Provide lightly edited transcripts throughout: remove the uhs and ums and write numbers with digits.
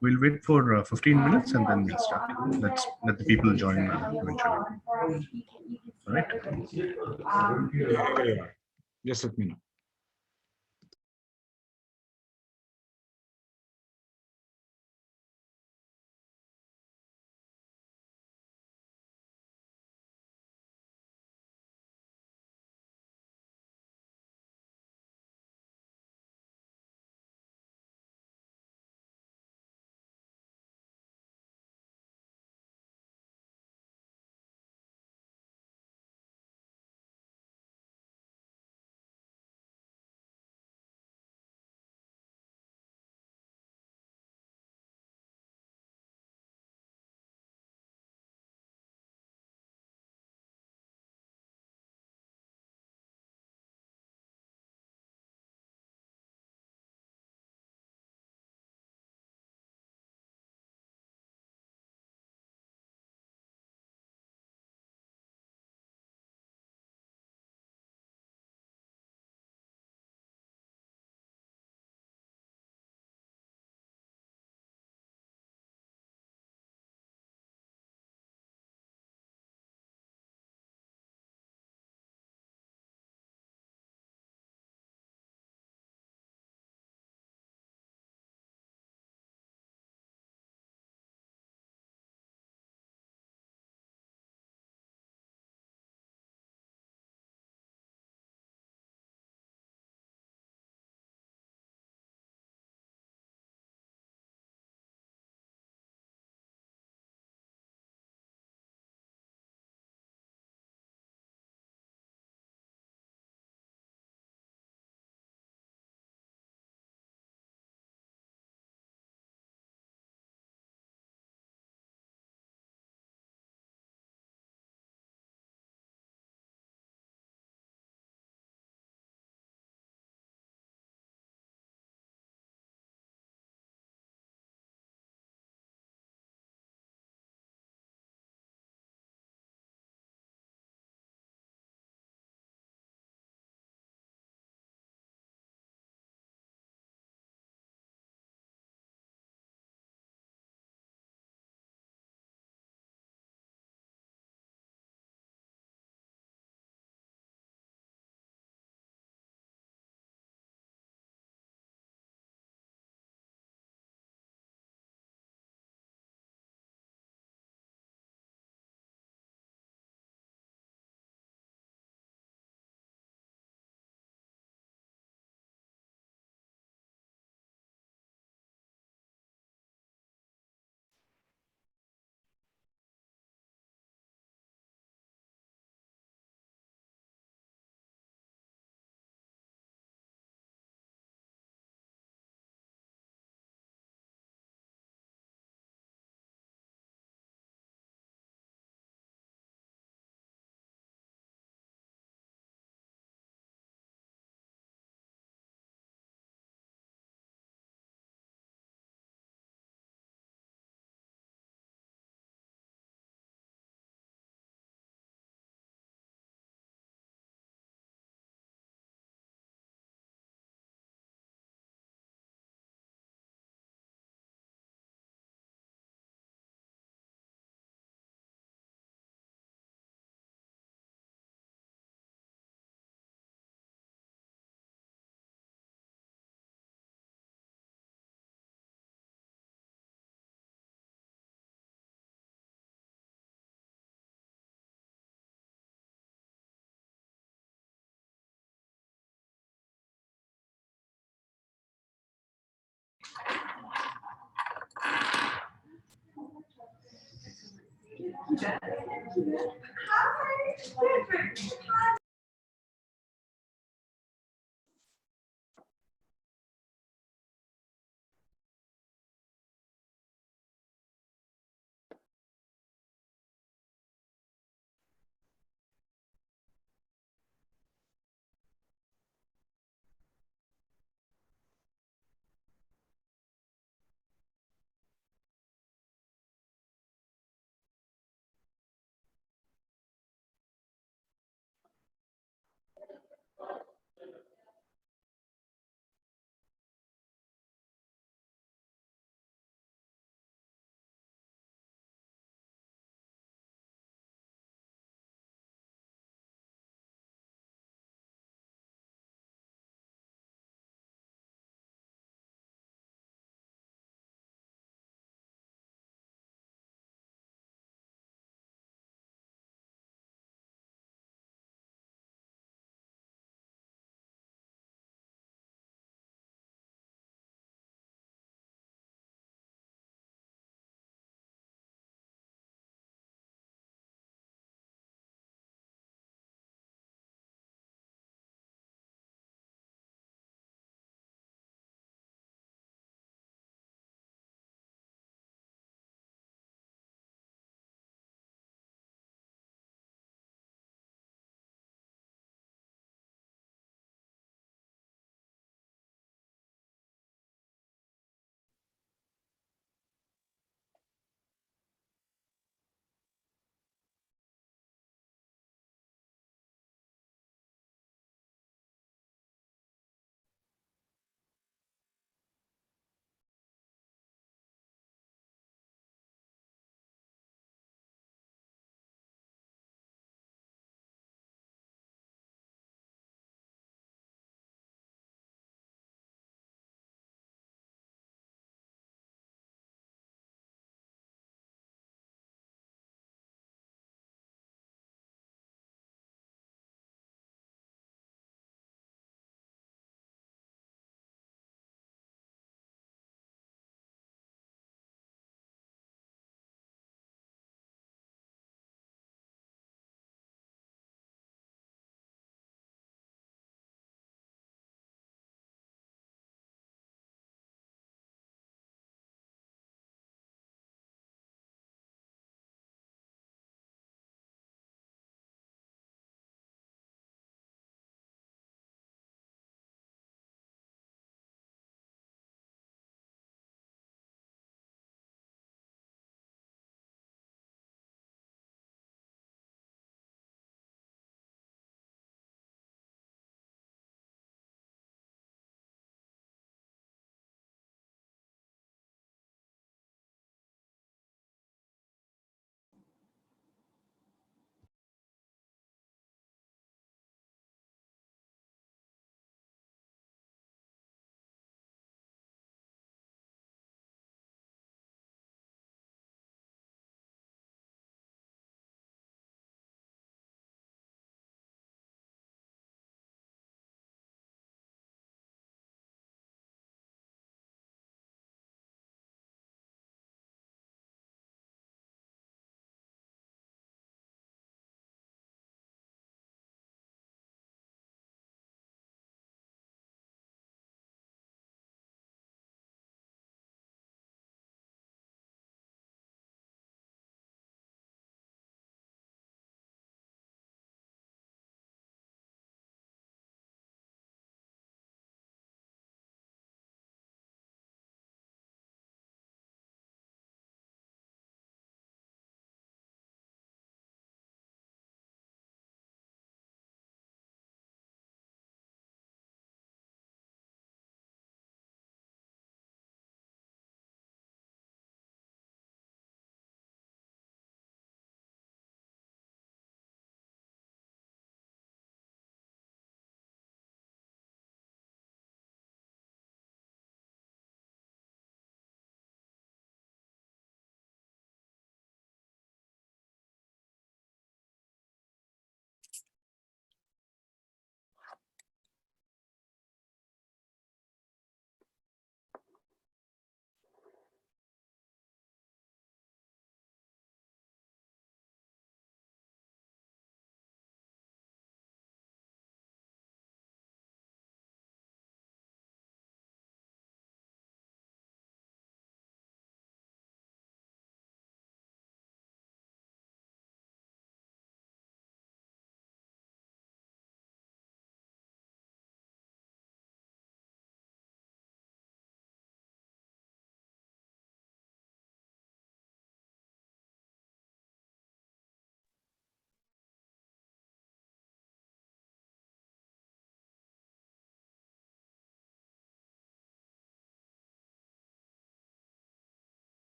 We'll wait for 15 minutes and then we'll start. Let's let the people join eventually. All right. Yeah. Just let me know.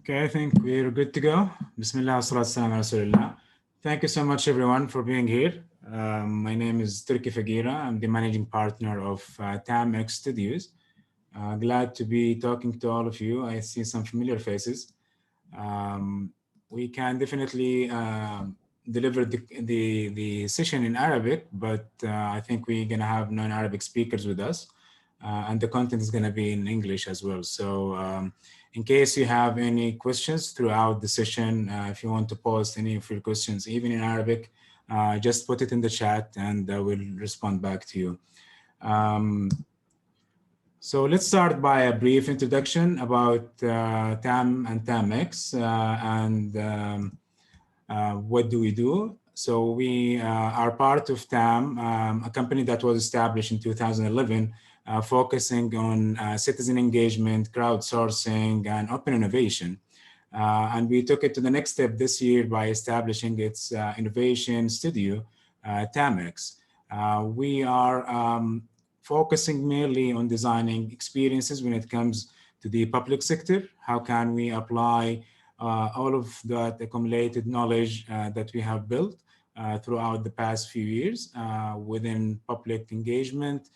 Okay, I think we're good to go. Bismillah, salatu salam ala Rasulillah. Thank you so much, everyone, for being here. My name is Turki Fagira. I'm the managing partner of TAMX Studios. Glad to be talking to all of you. I see some familiar faces. We can definitely deliver the session in Arabic, but I think we're going to have non-Arabic speakers with us. And the content is going to be in English as well. So in case you have any questions throughout the session, if you want to post any of your questions, even in Arabic, just put it in the chat and we'll respond back to you. So let's start by a brief introduction about TAM and TAMX what do we do. So we are part of TAM, a company that was established in 2011, focusing on citizen engagement, crowdsourcing, and open innovation. And we took it to the next step this year by establishing its innovation studio, TAMX. We are focusing mainly on designing experiences when it comes to the public sector. How can we apply all of that accumulated knowledge that we have built throughout the past few years within public engagement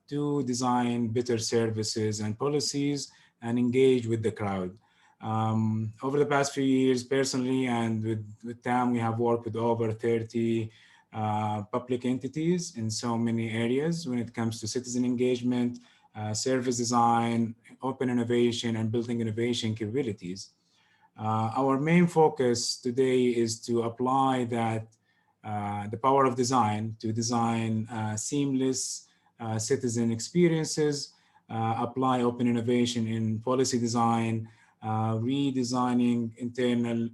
to design better services and policies and engage with the crowd. Over the past few years, personally and with TAM, we have worked with over 30 public entities in so many areas when it comes to citizen engagement, service design, open innovation, and building innovation capabilities. Our main focus today is to apply that, the power of design to design seamless citizen experiences, apply open innovation in policy design, redesigning internal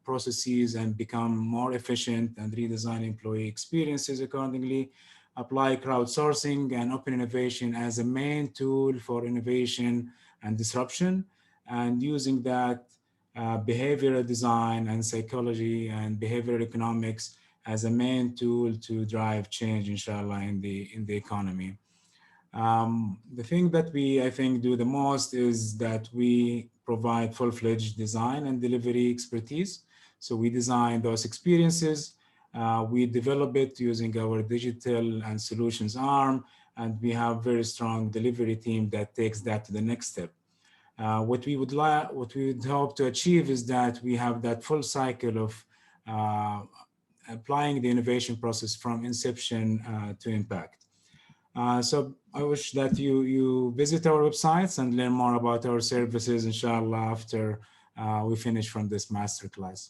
processes and become more efficient and redesign employee experiences accordingly, apply crowdsourcing and open innovation as a main tool for innovation and disruption, and using that behavioral design and psychology and behavioral economics as a main tool to drive change, inshallah, in the economy. The thing that we, I think, do the most is that we provide full-fledged design and delivery expertise. So we design those experiences, we develop it using our digital and solutions arm, and we have very strong delivery team that takes that to the next step. What we would hope to achieve is that we have that full cycle of applying the innovation process from inception to impact. So I wish that you visit our websites and learn more about our services, inshallah, after we finish from this masterclass.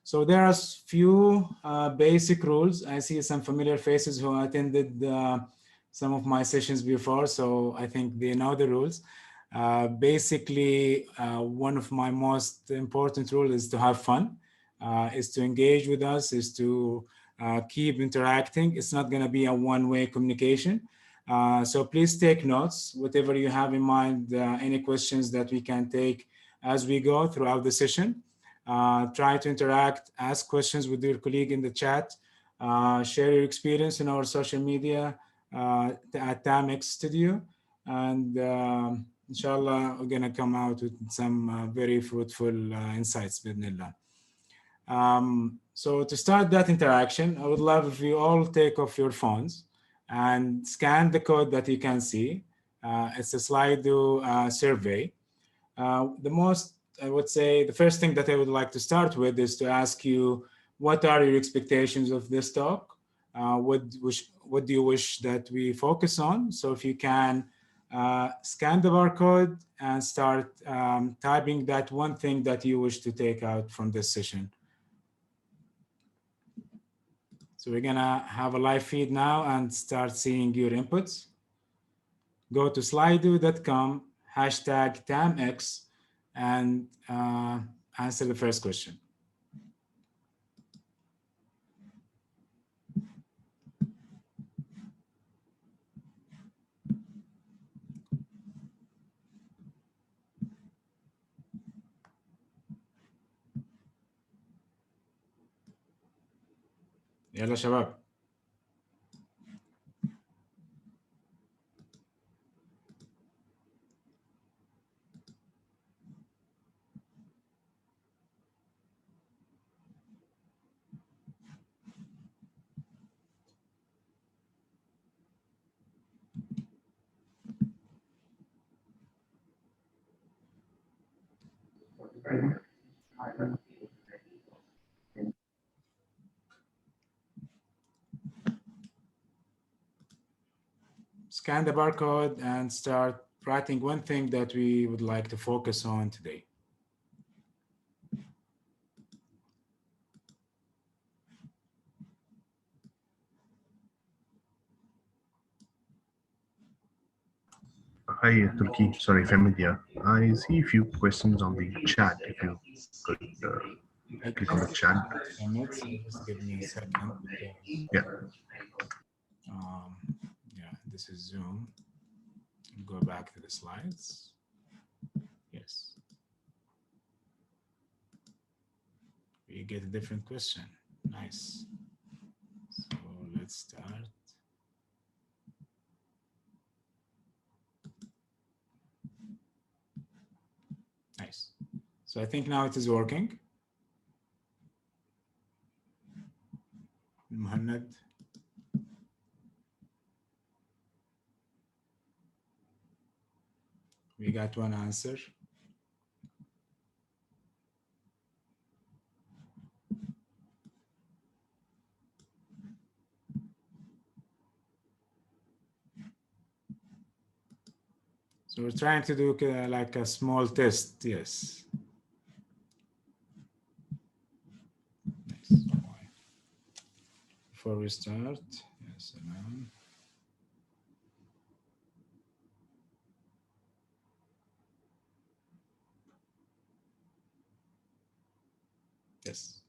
So there are few basic rules. I see some familiar faces who attended some of my sessions before, so I think they know the rules. Basically, one of my most important rules is to have fun, is to engage with us, is to keep interacting. It's not going to be a one-way communication. So please take notes, whatever you have in mind, any questions that we can take as we go throughout the session. Try to interact, ask questions with your colleague in the chat, share your experience in our social media at TAMX Studio, and inshallah, we're going to come out with some very fruitful insights, bidnillah. So to start that interaction, I would love if you all take off your phones and scan the code that you can see. It's a Slido survey. I would say the first thing that I would like to start with is to ask you, what are your expectations of this talk? What do you wish that we focus on? So if you can scan the barcode and start typing that one thing that you wish to take out from this session. So we're gonna have a live feed now and start seeing your inputs. Go to slido.com, hashtag TAMX, and answer the first question. يلا شباب. scan the barcode and start writing one thing that we would like to focus on today. Hi, Turki. Sorry, Femidia. I see a few questions on the chat. If you could click on the chat. So just give me a second. Yeah. Yeah, this is Zoom. Go back to the slides. Yes. We get a different question. Nice. So let's start. Nice. So I think now it is working. Muhammad. We got one answer. So we're trying to do like a small test. Yes. Nice. Before we start, yes, yes.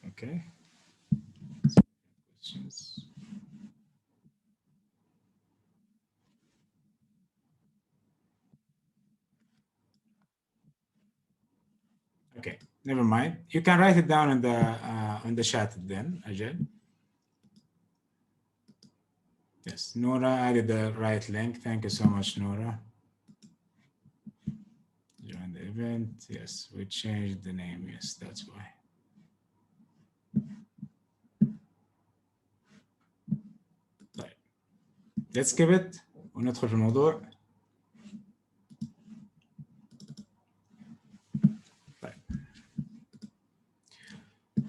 Okay. Questions. Okay, never mind. You can write it down in the chat then, Ajay. Yes, Nora added the right link. Thank you so much, Nora. Join the event. Yes, we changed the name. Yes, that's why. طيب. Let's skip it وندخل في الموضوع.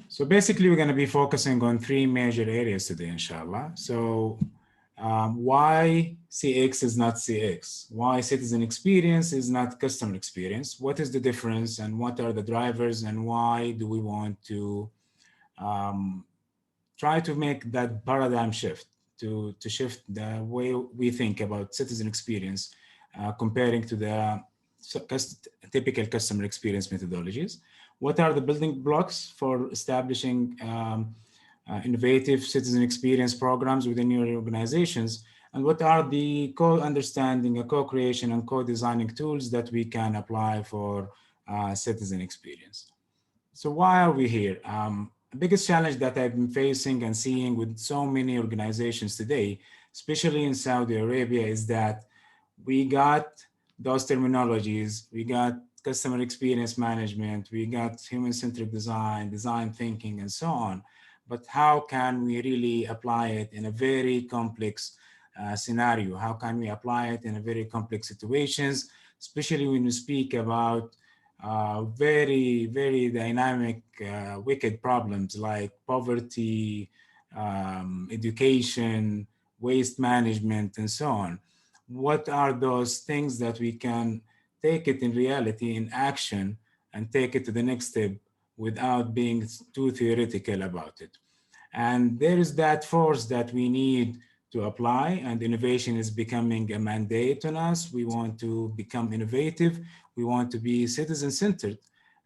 So basically, we're going to be focusing on three major areas today, inshallah. So why CX is not CX? Why citizen experience is not customer experience? What is the difference and what are the drivers and why do we want to try to make that paradigm shift to shift the way we think about citizen experience comparing to the typical customer experience methodologies? What are the building blocks for establishing innovative citizen experience programs within your organizations? And what are the co-understanding, co-creation, and co-designing tools that we can apply for citizen experience? So why are we here? The biggest challenge that I've been facing and seeing with so many organizations today, especially in Saudi Arabia, is that we got those terminologies, we got customer experience management, we got human-centric design, design thinking, and so on. But how can we really apply it in a very complex scenario? How can we apply it in a very complex situations, especially when we speak about very, very dynamic, wicked problems like poverty, education, waste management, and so on. What are those things that we can take it in reality, in action, and take it to the next step without being too theoretical about it? And there is that force that we need to apply, and innovation is becoming a mandate on us. We want to become innovative. We want to be citizen-centered,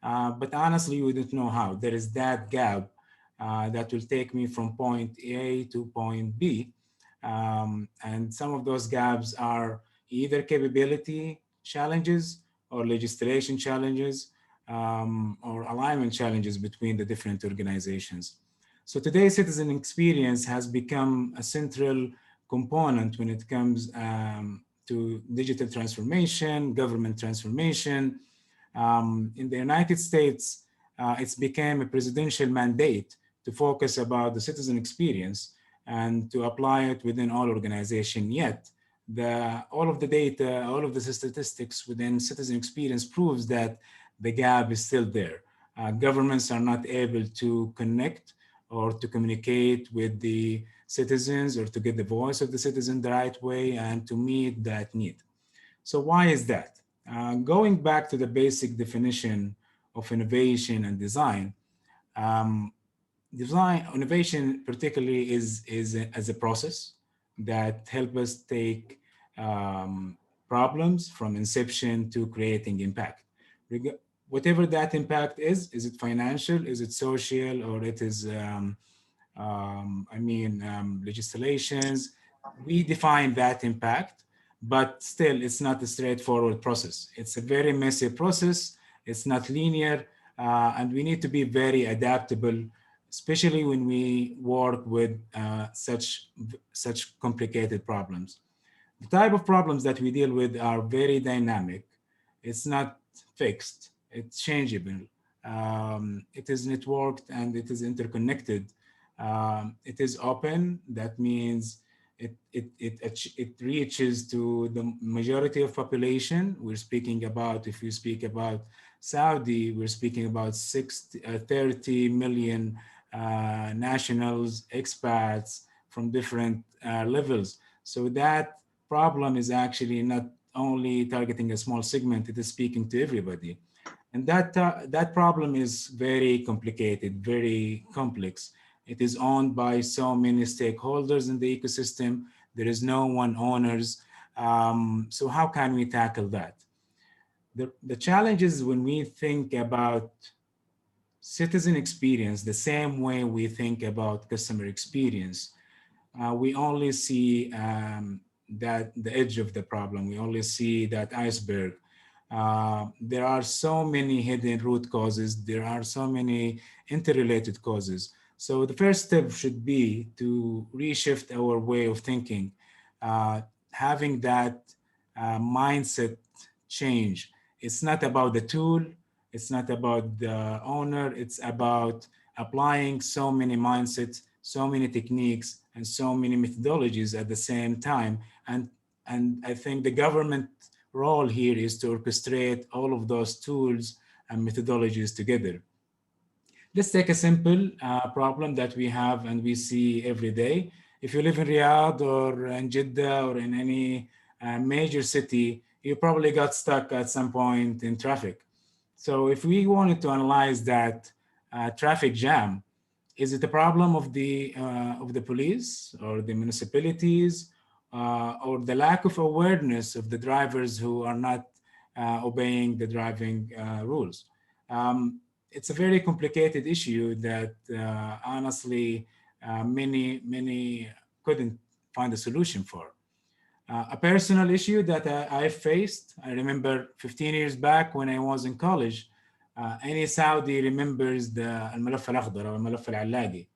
but honestly, we don't know how. There is that gap that will take me from point A to point B. And some of those gaps are either capability challenges or legislation challenges or alignment challenges between the different organizations. So today, citizen experience has become a central component when it comes to digital transformation, government transformation. In the United States, it's become a presidential mandate to focus about the citizen experience and to apply it within all organizations. Yet, all of the data, all of the statistics within citizen experience proves that the gap is still there. Governments are not able to connect or to communicate with the citizens, or to get the voice of the citizen the right way, and to meet that need. So why is that? Going back to the basic definition of innovation and design, um, innovation particularly is as a process that help us take um, problems from inception to creating impact. Whatever that impact is it financial, is it social, or it is legislations? We define that impact, but still it's not a straightforward process. It's a very messy process. It's not linear, and we need to be very adaptable, especially when we work with such complicated problems. The type of problems that we deal with are very dynamic. It's not fixed. It's changeable. It is networked and it is interconnected. It is open. That means it reaches to the majority of population. We're speaking about, if you speak about Saudi, we're speaking about 30 million nationals, expats from different levels. So that problem is actually not only targeting a small segment, it is speaking to everybody. And that problem is very complicated, very complex. It is owned by so many stakeholders in the ecosystem. There is no one owners. So how can we tackle that? The challenge is when we think about citizen experience the same way we think about customer experience, we only see that the edge of the problem. We only see that iceberg. There are so many hidden root causes. There are so many interrelated causes. So the first step should be to reshift our way of thinking, having that mindset change. It's not about the tool. It's not about the owner. It's about applying so many mindsets, so many techniques, and so many methodologies at the same time. And I think the government role here is to orchestrate all of those tools and methodologies together. Let's take a simple problem that we have and we see every day. If you live in Riyadh or in Jeddah or in any major city, you probably got stuck at some point in traffic. So if we wanted to analyze that traffic jam, is it a problem of the police or the municipalities or the lack of awareness of the drivers who are not obeying the driving rules? It's a very complicated issue that honestly many couldn't find a solution for. A personal issue that I faced, I remember 15 years back when I was in college, any Saudi remembers the الملف الأخضر or الملف العلاقي.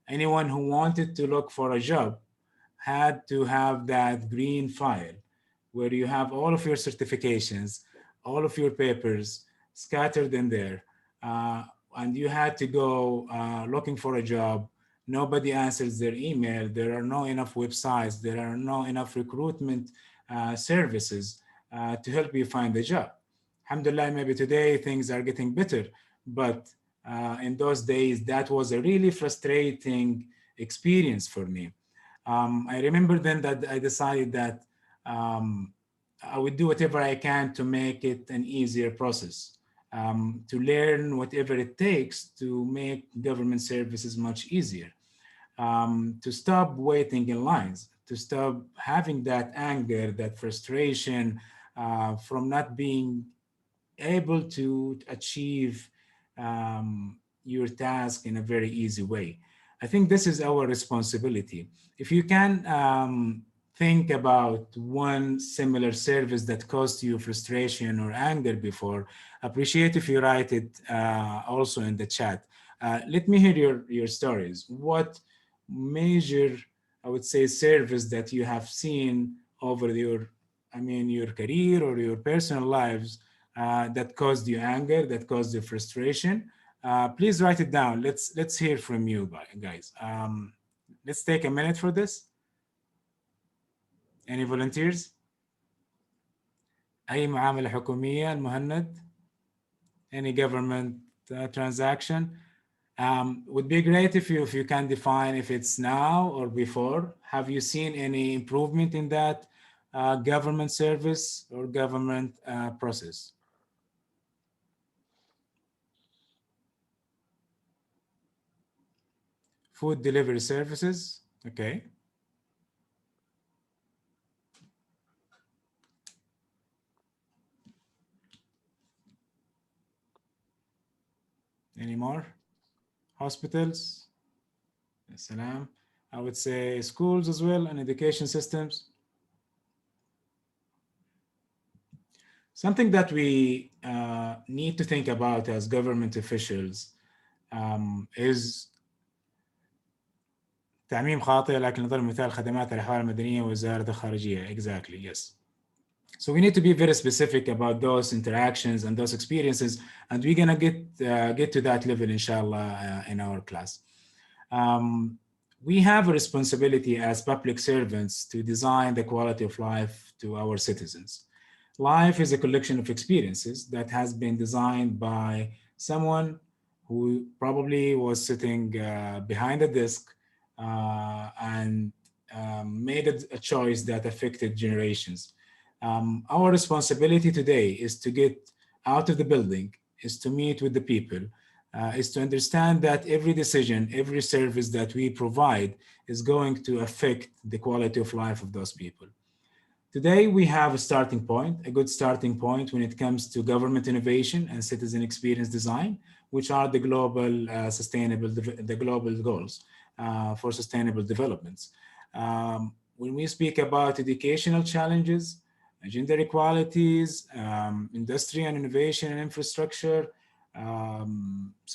Anyone who wanted to look for a job had to have that green file where you have all of your certifications, all of your papers scattered in there. And you had to go looking for a job. Nobody answers their email. There are no enough websites. There are no enough recruitment services to help you find a job. Alhamdulillah, maybe today things are getting better, but in those days, that was a really frustrating experience for me. I remember then that I decided that I would do whatever I can to make it an easier process, to learn whatever it takes to make government services much easier, to stop waiting in lines, to stop having that anger, that frustration from not being able to achieve your task in a very easy way. I think this is our responsibility. If you can think about one similar service that caused you frustration or anger before, appreciate if you write it also in the chat. Let me hear your stories. What major, I would say, service that you have seen over your career or your personal lives that caused you anger, that caused you frustration? Please write it down. Let's hear from you, guys. Let's take a minute for this. Any volunteers? أي معاملة حكومية المهند? Any government transaction? Would be great if you can define if it's now or before. Have you seen any improvement in that government service or government process? Food delivery services, okay. Any more? Hospitals? Salam. I would say schools as well and education systems. Something that we need to think about as government officials is تعميم خاطئ لكن نضرب مثال خدمات الأحوال المدنية ووزارة الخارجية. Exactly, yes. So we need to be very specific about those interactions and those experiences, and we're gonna get to that level, inshallah, in our class. We have a responsibility as public servants to design the quality of life to our citizens. Life is a collection of experiences that has been designed by someone who probably was sitting behind a desk and made a choice that affected generations. Our responsibility today is to get out of the building, is to meet with the people, is to understand that every decision, every service that we provide is going to affect the quality of life of those people. Today, we have a starting point, a good starting point when it comes to government innovation and citizen experience design, which are the global the global goals for sustainable developments. When we speak about educational challenges, gender equalities, industry and innovation and infrastructure,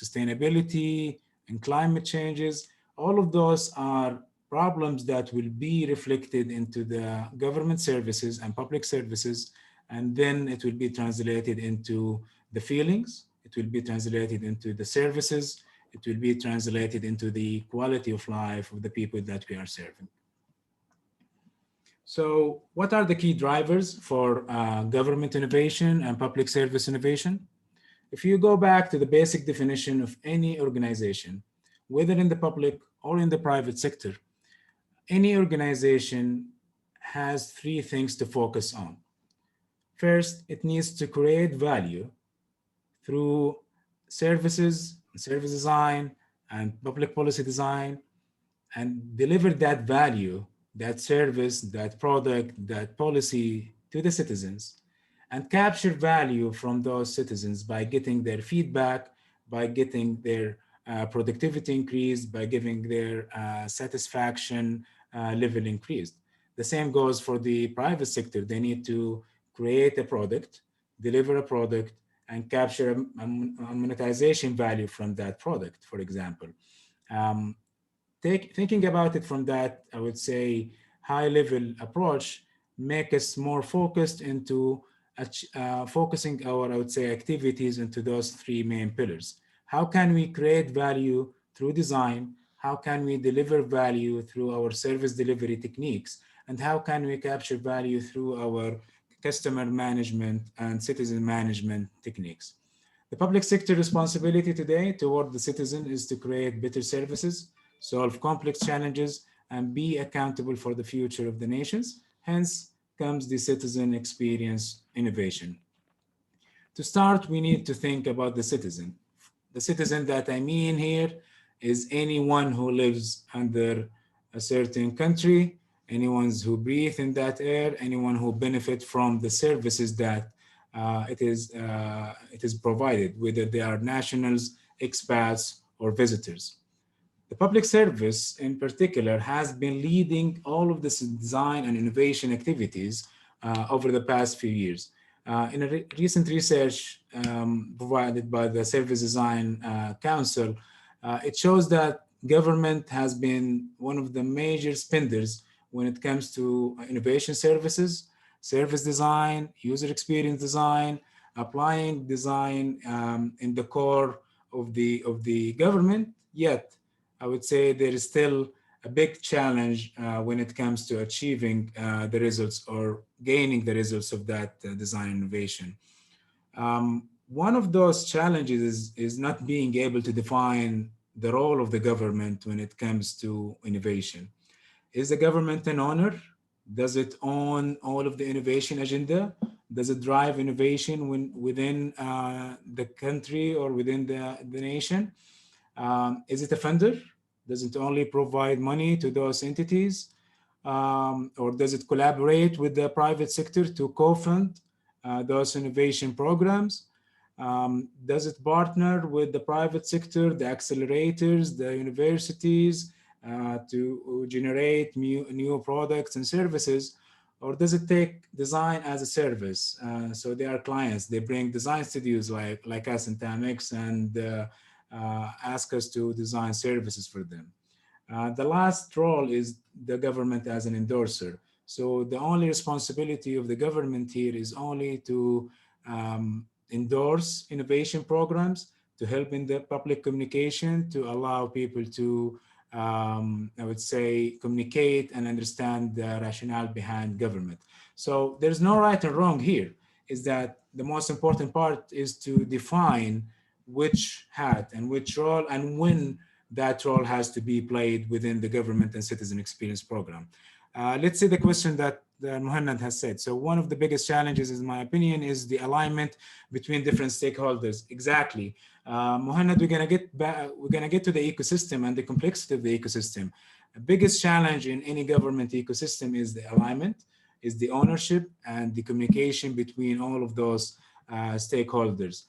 sustainability and climate changes, all of those are problems that will be reflected into the government services and public services, and then it will be translated into the feelings, it will be translated into the services, it will be translated into the quality of life of the people that we are serving. So what are the key drivers for government innovation and public service innovation? If you go back to the basic definition of any organization, whether in the public or in the private sector, any organization has three things to focus on. First, it needs to create value through services, service design, and public policy design, and deliver that value, that service, that product, that policy to the citizens, and capture value from those citizens by getting their feedback, by getting their productivity increased, by giving their satisfaction level increased. The same goes for the private sector. They need to create a product, deliver a product, and capture a monetization value from that product, for example. Thinking about it from that, I would say, high-level approach, make us more focused into focusing our, I would say, activities into those three main pillars. How can we create value through design? How can we deliver value through our service delivery techniques? And how can we capture value through our customer management and citizen management techniques? The public sector responsibility today toward the citizen is to create better services, solve complex challenges, and be accountable for the future of the nations. Hence comes the citizen experience innovation. To start, we need to think about the citizen. The citizen that I mean here is anyone who lives under a certain country, anyone who breathes in that air, anyone who benefits from the services that it is provided, whether they are nationals, expats, or visitors. The public service in particular has been leading all of this design and innovation activities over the past few years. In a recent research provided by the Service Design Council, it shows that government has been one of the major spenders when it comes to innovation services, service design, user experience design, applying design in the core of the government. Yet, I would say there is still a big challenge when it comes to achieving the results or gaining the results of that design innovation. One of those challenges is not being able to define the role of the government when it comes to innovation. Is the government an owner? Does it own all of the innovation agenda? Does it drive innovation within the country or within the nation? Is it a funder? Does it only provide money to those entities? Or does it collaborate with the private sector to co-fund those innovation programs? Does it partner with the private sector, the accelerators, the universities to generate new products and services? Or does it take design as a service? So they are clients, they bring design studios like us in TAMX and ask us to design services for them. The last role is the government as an endorser. So the only responsibility of the government here is only to endorse innovation programs, to help in the public communication, to allow people to, I would say, communicate and understand the rationale behind government. So there's no right or wrong here. Is that the most important part is to define which hat and which role and when that role has to be played within the government and citizen experience program. Let's see the question that Muhannad has said. So one of the biggest challenges, in my opinion, is the alignment between different stakeholders. Exactly. Muhannad, we're gonna get to the ecosystem and the complexity of the ecosystem. The biggest challenge in any government ecosystem is the alignment, is the ownership and the communication between all of those stakeholders.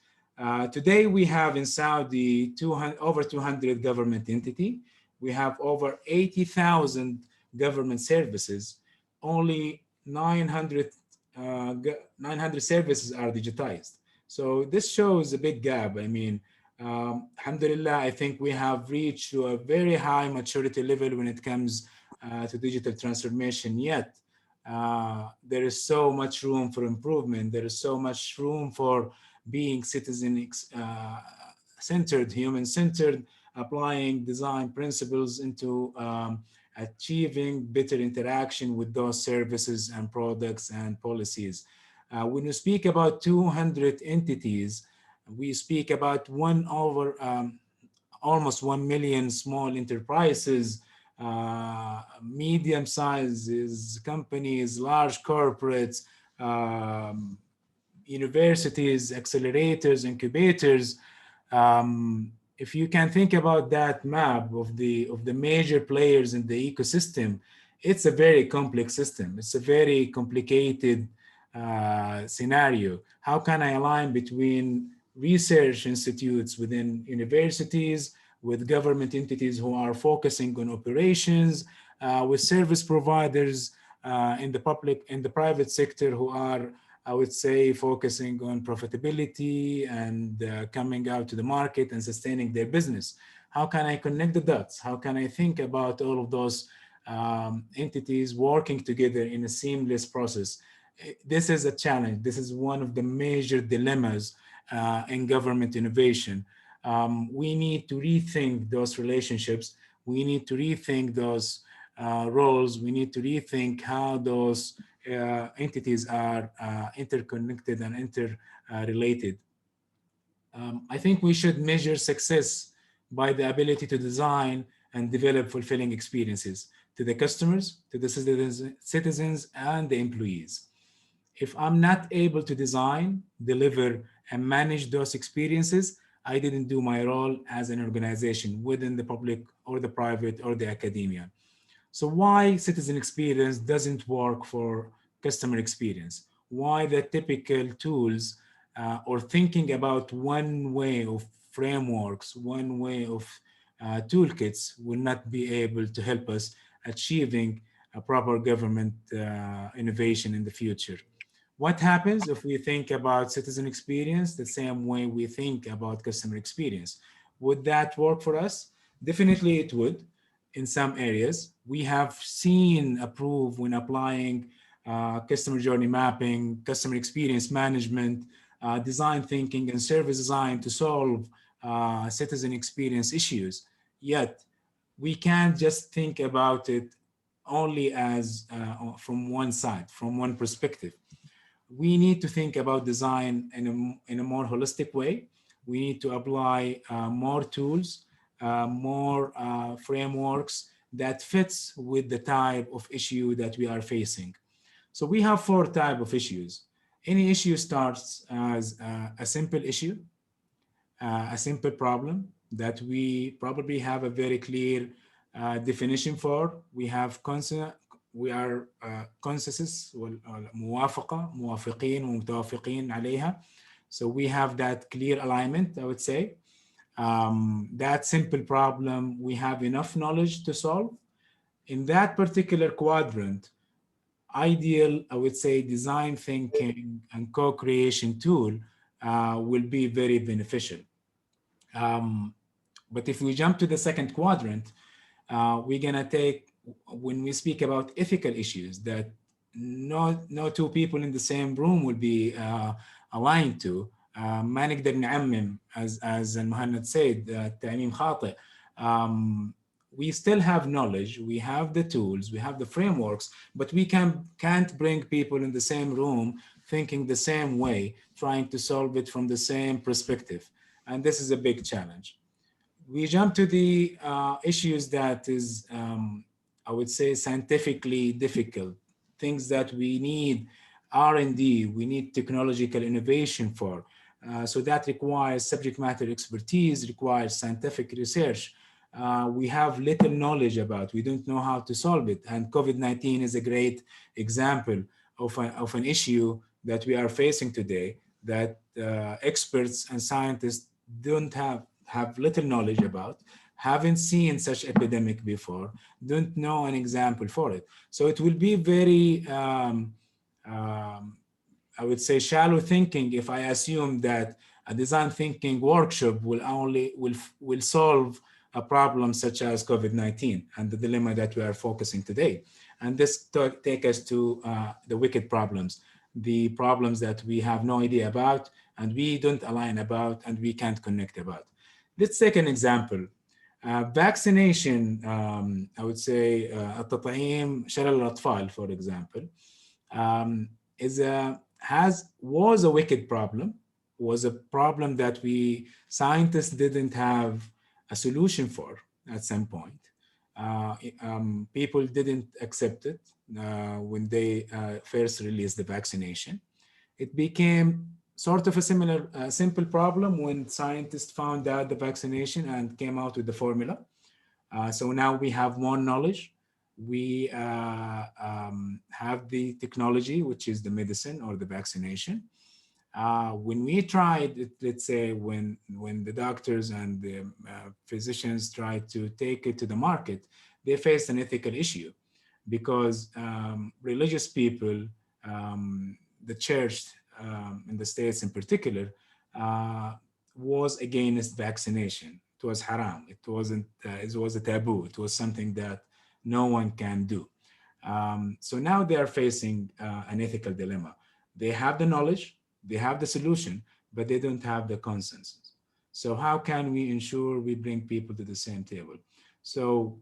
Today, we have in Saudi over 200 government entity. We have over 80,000 government services. Only 900 services are digitized. So this shows a big gap. I mean, alhamdulillah, I think we have reached to a very high maturity level when it comes to digital transformation, yet there is so much room for improvement. There is so much room for being citizen-centered, human-centered, applying design principles into achieving better interaction with those services and products and policies. When you speak about 200 entities, we speak about almost 1 million small enterprises, medium sizes, companies, large corporates, universities, accelerators, incubators. If you can think about that map of the major players in the ecosystem, it's a very complex system. It's a very complicated scenario. How can I align between research institutes within universities, with government entities who are focusing on operations, with service providers in the private sector who are, I would say, focusing on profitability and coming out to the market and sustaining their business? How can I connect the dots? How can I think about all of those entities working together in a seamless process? This is a challenge. This is one of the major dilemmas in government innovation. We need to rethink those relationships. We need to rethink those roles. We need to rethink how those entities are interconnected and interrelated. I think we should measure success by the ability to design and develop fulfilling experiences to the customers, to the citizens, and the employees. If I'm not able to design, deliver, and manage those experiences, I didn't do my role as an organization within the public or the private or the academia. So why citizen experience doesn't work for customer experience? Why the typical tools or thinking about one way of frameworks, one way of toolkits will not be able to help us achieving a proper government innovation in the future? What happens if we think about citizen experience the same way we think about customer experience? Would that work for us? Definitely it would. In some areas, we have seen approve when applying customer journey mapping, customer experience management, design thinking, and service design to solve citizen experience issues. Yet, we can't just think about it only as from one side, from one perspective. We need to think about design in a more holistic way. We need to apply more tools more frameworks that fits with the type of issue that we are facing. So we have 4 types of issues. Any issue starts as a simple issue, a simple problem that we probably have a very clear definition for. We have consensus موافقة موافقين ومتوافقين عليها. So we have that clear alignment, I would say. That simple problem, we have enough knowledge to solve. In that particular quadrant, ideal, I would say, design thinking and co-creation tool will be very beneficial. But if we jump to the second quadrant, we're gonna take, when we speak about ethical issues that no 2 people in the same room will be aligned to, ما نقدر نعمم, as Muhammad said, تعميم خاطئ. We still have knowledge, we have the tools, we have the frameworks, but we can't bring people in the same room thinking the same way, trying to solve it from the same perspective. And this is a big challenge. We jump to the issues that is, I would say, scientifically difficult, things that we need R&D, we need technological innovation for. So that requires subject matter expertise, requires scientific research. We have little knowledge about, we don't know how to solve it. And COVID-19 is a great example of an issue that we are facing today, that experts and scientists don't have little knowledge about, haven't seen such epidemic before, don't know an example for it. So it will be very, I would say, shallow thinking if I assume that a design thinking workshop will solve a problem such as COVID-19 and the dilemma that we are focusing today. And this take us to the wicked problems, the problems that we have no idea about and we don't align about and we can't connect about. Let's take an example. Vaccination, I would say, التطعيم شلل الأطفال, for example, was a wicked problem, was a problem that scientists didn't have a solution for at some point. People didn't accept it when they first released the vaccination. It became sort of a similar, simple problem when scientists found out the vaccination and came out with the formula. So now we have more knowledge. We have the technology, which is the medicine or the vaccination. When we tried it, let's say when the doctors and the physicians tried to take it to the market, they faced an ethical issue because religious people, the church in the States in particular, was against vaccination. It was haram. It wasn't. It was a taboo. It was something that no one can do. So now they are facing an ethical dilemma. They have the knowledge, they have the solution, but they don't have the consensus. So how can we ensure we bring people to the same table? So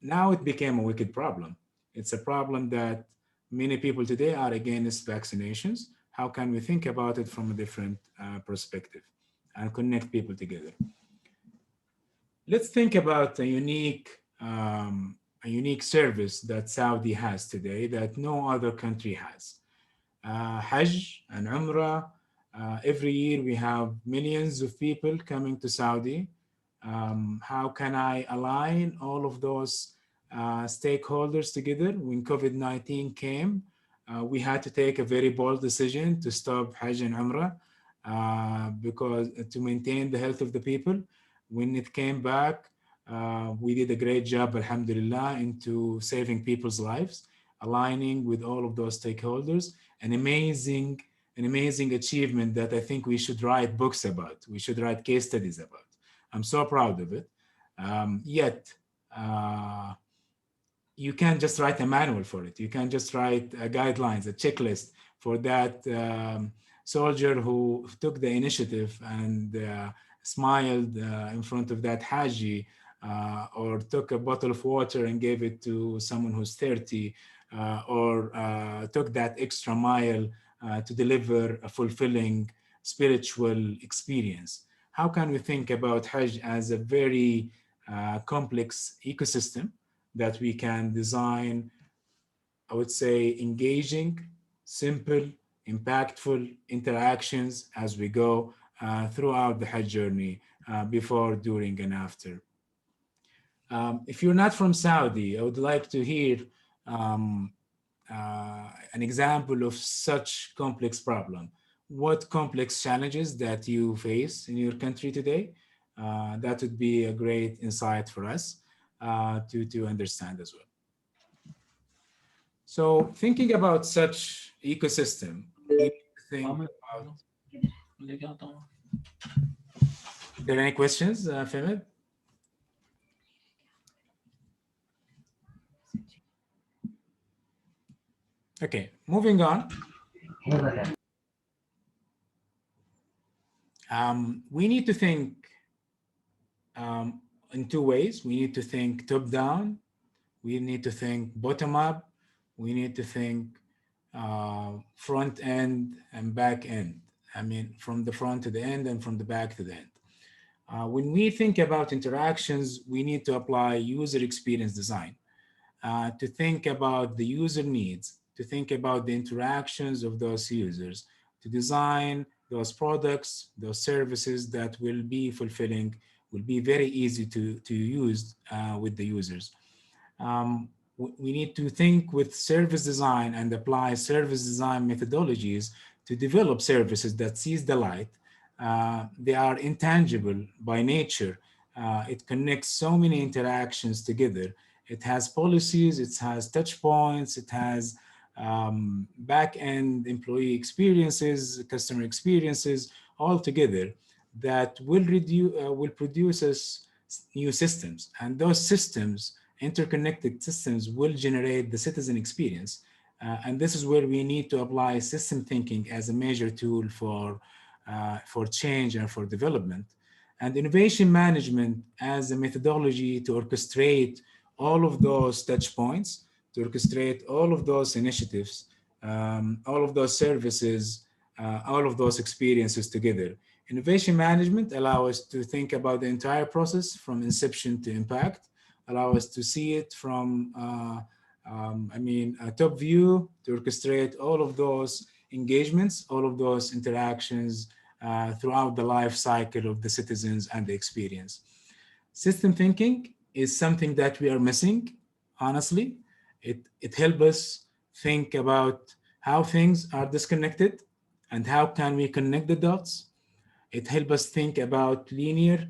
now it became a wicked problem. It's a problem that many people today are against vaccinations. How can we think about it from a different perspective and connect people together? Let's think about a unique service that Saudi has today that no other country has. Hajj and Umrah. Every year we have millions of people coming to Saudi. How can I align all of those stakeholders together? When COVID-19 came, we had to take a very bold decision to stop Hajj and Umrah because to maintain the health of the people. When it came back, we did a great job, alhamdulillah, into saving people's lives, aligning with all of those stakeholders. An amazing achievement that I think we should write books about. We should write case studies about. I'm so proud of it. Yet, you can't just write a manual for it. You can't just write guidelines, a checklist for that soldier who took the initiative and smiled in front of that Haji, or took a bottle of water and gave it to someone who's 30, or took that extra mile to deliver a fulfilling spiritual experience. How can we think about Hajj as a very complex ecosystem that we can design, I would say, engaging, simple, impactful interactions as we go throughout the Hajj journey, before, during, and after. If you're not from Saudi, I would like to hear um, an example of such complex problem. What complex challenges that you face in your country today? That would be a great insight for us to understand as well. So thinking about such ecosystem, we need to think about. Are there any questions, Fahmed? Okay, moving on. We need to think in two ways. We need to think top down. We need to think bottom up. We need to think front end and back end. I mean, from the front to the end and from the back to the end. When we think about interactions, we need to apply user experience design to think about the user needs, to think about the interactions of those users, to design those products, those services that will be fulfilling, will be very easy to use with the users. We need to think with service design and apply service design methodologies to develop services that sees the light. They are intangible by nature. It connects so many interactions together. It has policies, it has touch points, it has back-end employee experiences, customer experiences, all together that will produce us new systems. And those systems, interconnected systems, will generate the citizen experience. And this is where we need to apply system thinking as a major tool for change and for development. And innovation management as a methodology to orchestrate all of those touch points, to orchestrate all of those initiatives, all of those services, all of those experiences together. Innovation management allows us to think about the entire process from inception to impact, allow us to see it from, a top view, to orchestrate all of those engagements, all of those interactions throughout the life cycle of the citizens and the experience. System thinking is something that we are missing, honestly. It helps us think about how things are disconnected and how can we connect the dots. It helps us think about linear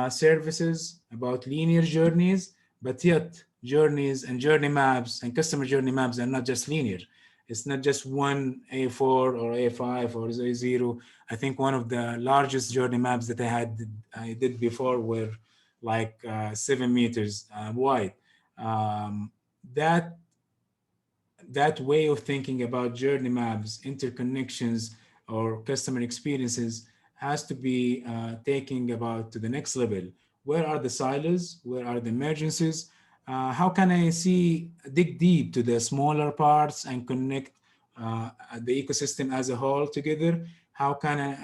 services, about linear journeys, but yet journeys and journey maps and customer journey maps are not just linear. It's not just one A4 or A5 or A0. I think one of the largest journey maps that I did before were like 7 meters wide. That way of thinking about journey maps, interconnections, or customer experiences has to be taken about to the next level. Where are the silos? Where are the emergencies? How can I dig deep to the smaller parts and connect the ecosystem as a whole together? How can I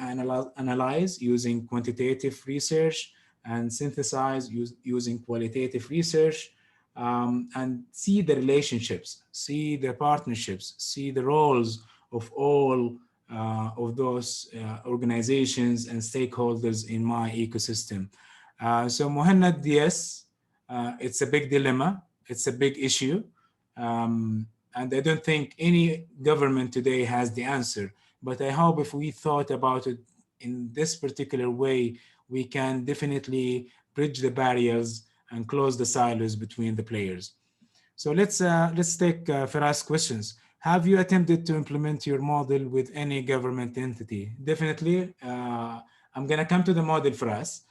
analyze using quantitative research and synthesize using qualitative research, and see the relationships, see the partnerships, see the roles of all of those organizations and stakeholders in my ecosystem. So Mohannad, yes, it's a big dilemma. It's a big issue. And I don't think any government today has the answer. But I hope if we thought about it in this particular way, we can definitely bridge the barriers and close the silos between the players. So let's take Firas' questions. Have you attempted to implement your model with any government entity? Definitely. I'm going to come to the model for us.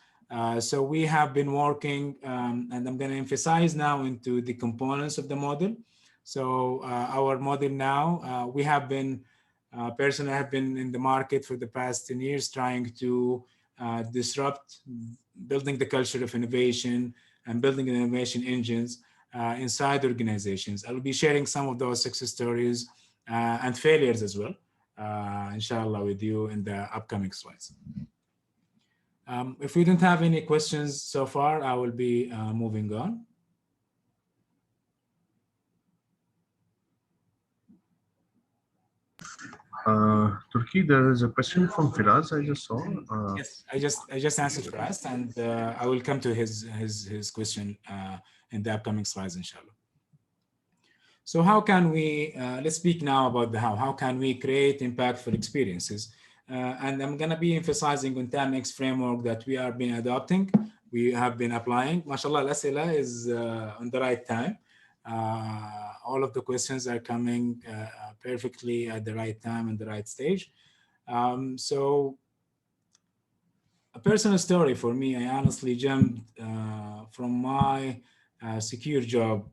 So we have been working, and I'm going to emphasize now into the components of the model. So our model now, we have been, personally, I have been in the market for the past 10 years trying to disrupt, building the culture of innovation and building innovation engines inside organizations. I'll be sharing some of those success stories and failures as well, inshallah, with you in the upcoming slides. If we don't have any questions so far, I will be moving on. Turkey, there is a question from Firaz I just saw. Yes, I just answered Firaz, and I will come to his question in the upcoming slides, inshallah. So how can we, let's speak now about the how. How can we create impactful experiences? And I'm going to be emphasizing on TAMX framework that we have been adopting. We have been applying. MashaAllah, Al-Asila is on the right time. All of the questions are coming perfectly at the right time and the right stage. So a personal story for me, I honestly jumped from my secure job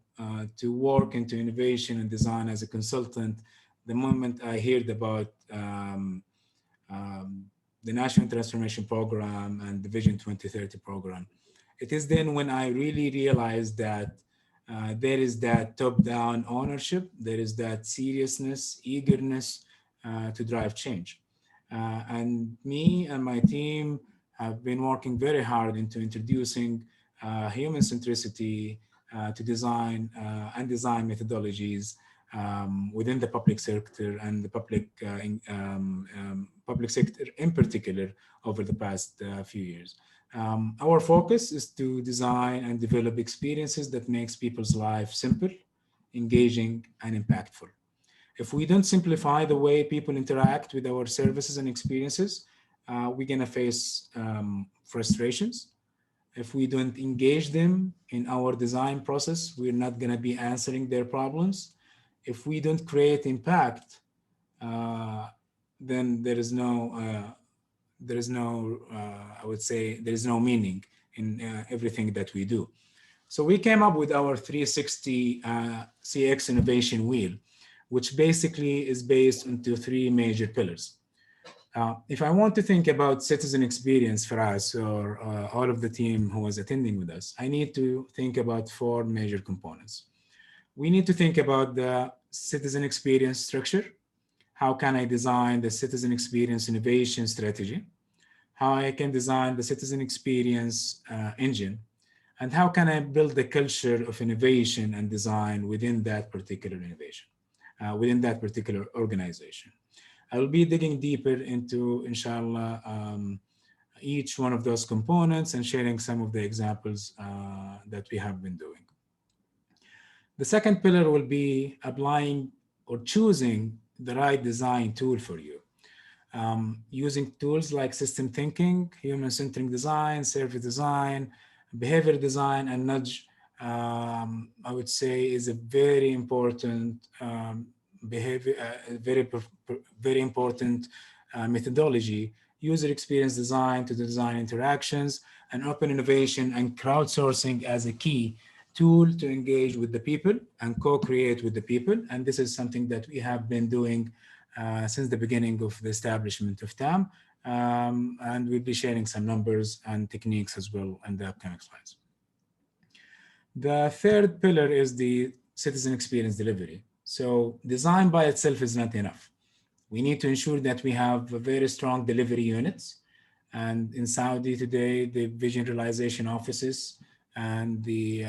to work into innovation and design as a consultant the moment I heard about the National Transformation Program and the Vision 2030 program. It is then when I really realized that there is that top-down ownership, there is that seriousness, eagerness to drive change. And me and my team have been working very hard into introducing human centricity to design and design methodologies within the public sector and the public sector in particular over the past few years. Our focus is to design and develop experiences that makes people's life simple, engaging, and impactful. If we don't simplify the way people interact with our services and experiences, we're gonna face frustrations. If we don't engage them in our design process, we're not gonna be answering their problems. If we don't create impact, then there is no, I would say, there is no meaning in everything that we do. So we came up with our 360 CX innovation wheel, which basically is based into three major pillars. If I want to think about citizen experience for us or all of the team who was attending with us, I need to think about four major components. We need to think about the citizen experience structure. How can I design the citizen experience innovation strategy? How I can design the citizen experience engine? And how can I build the culture of innovation and design within that particular innovation, within that particular organization? I will be digging deeper into, inshallah, each one of those components and sharing some of the examples that we have been doing. The second pillar will be applying or choosing the right design tool for you. Using tools like system thinking, human-centered design, service design, behavior design, and nudge, I would say, is a very important very important methodology. User experience design to design interactions, and open innovation and crowdsourcing as a key tool to engage with the people and co-create with the people. And this is something that we have been doing since the beginning of the establishment of TAM. And we'll be sharing some numbers and techniques as well in the upcoming slides. The third pillar is the citizen experience delivery. So design by itself is not enough. We need to ensure that we have very strong delivery units. And in Saudi today, the vision realization offices and the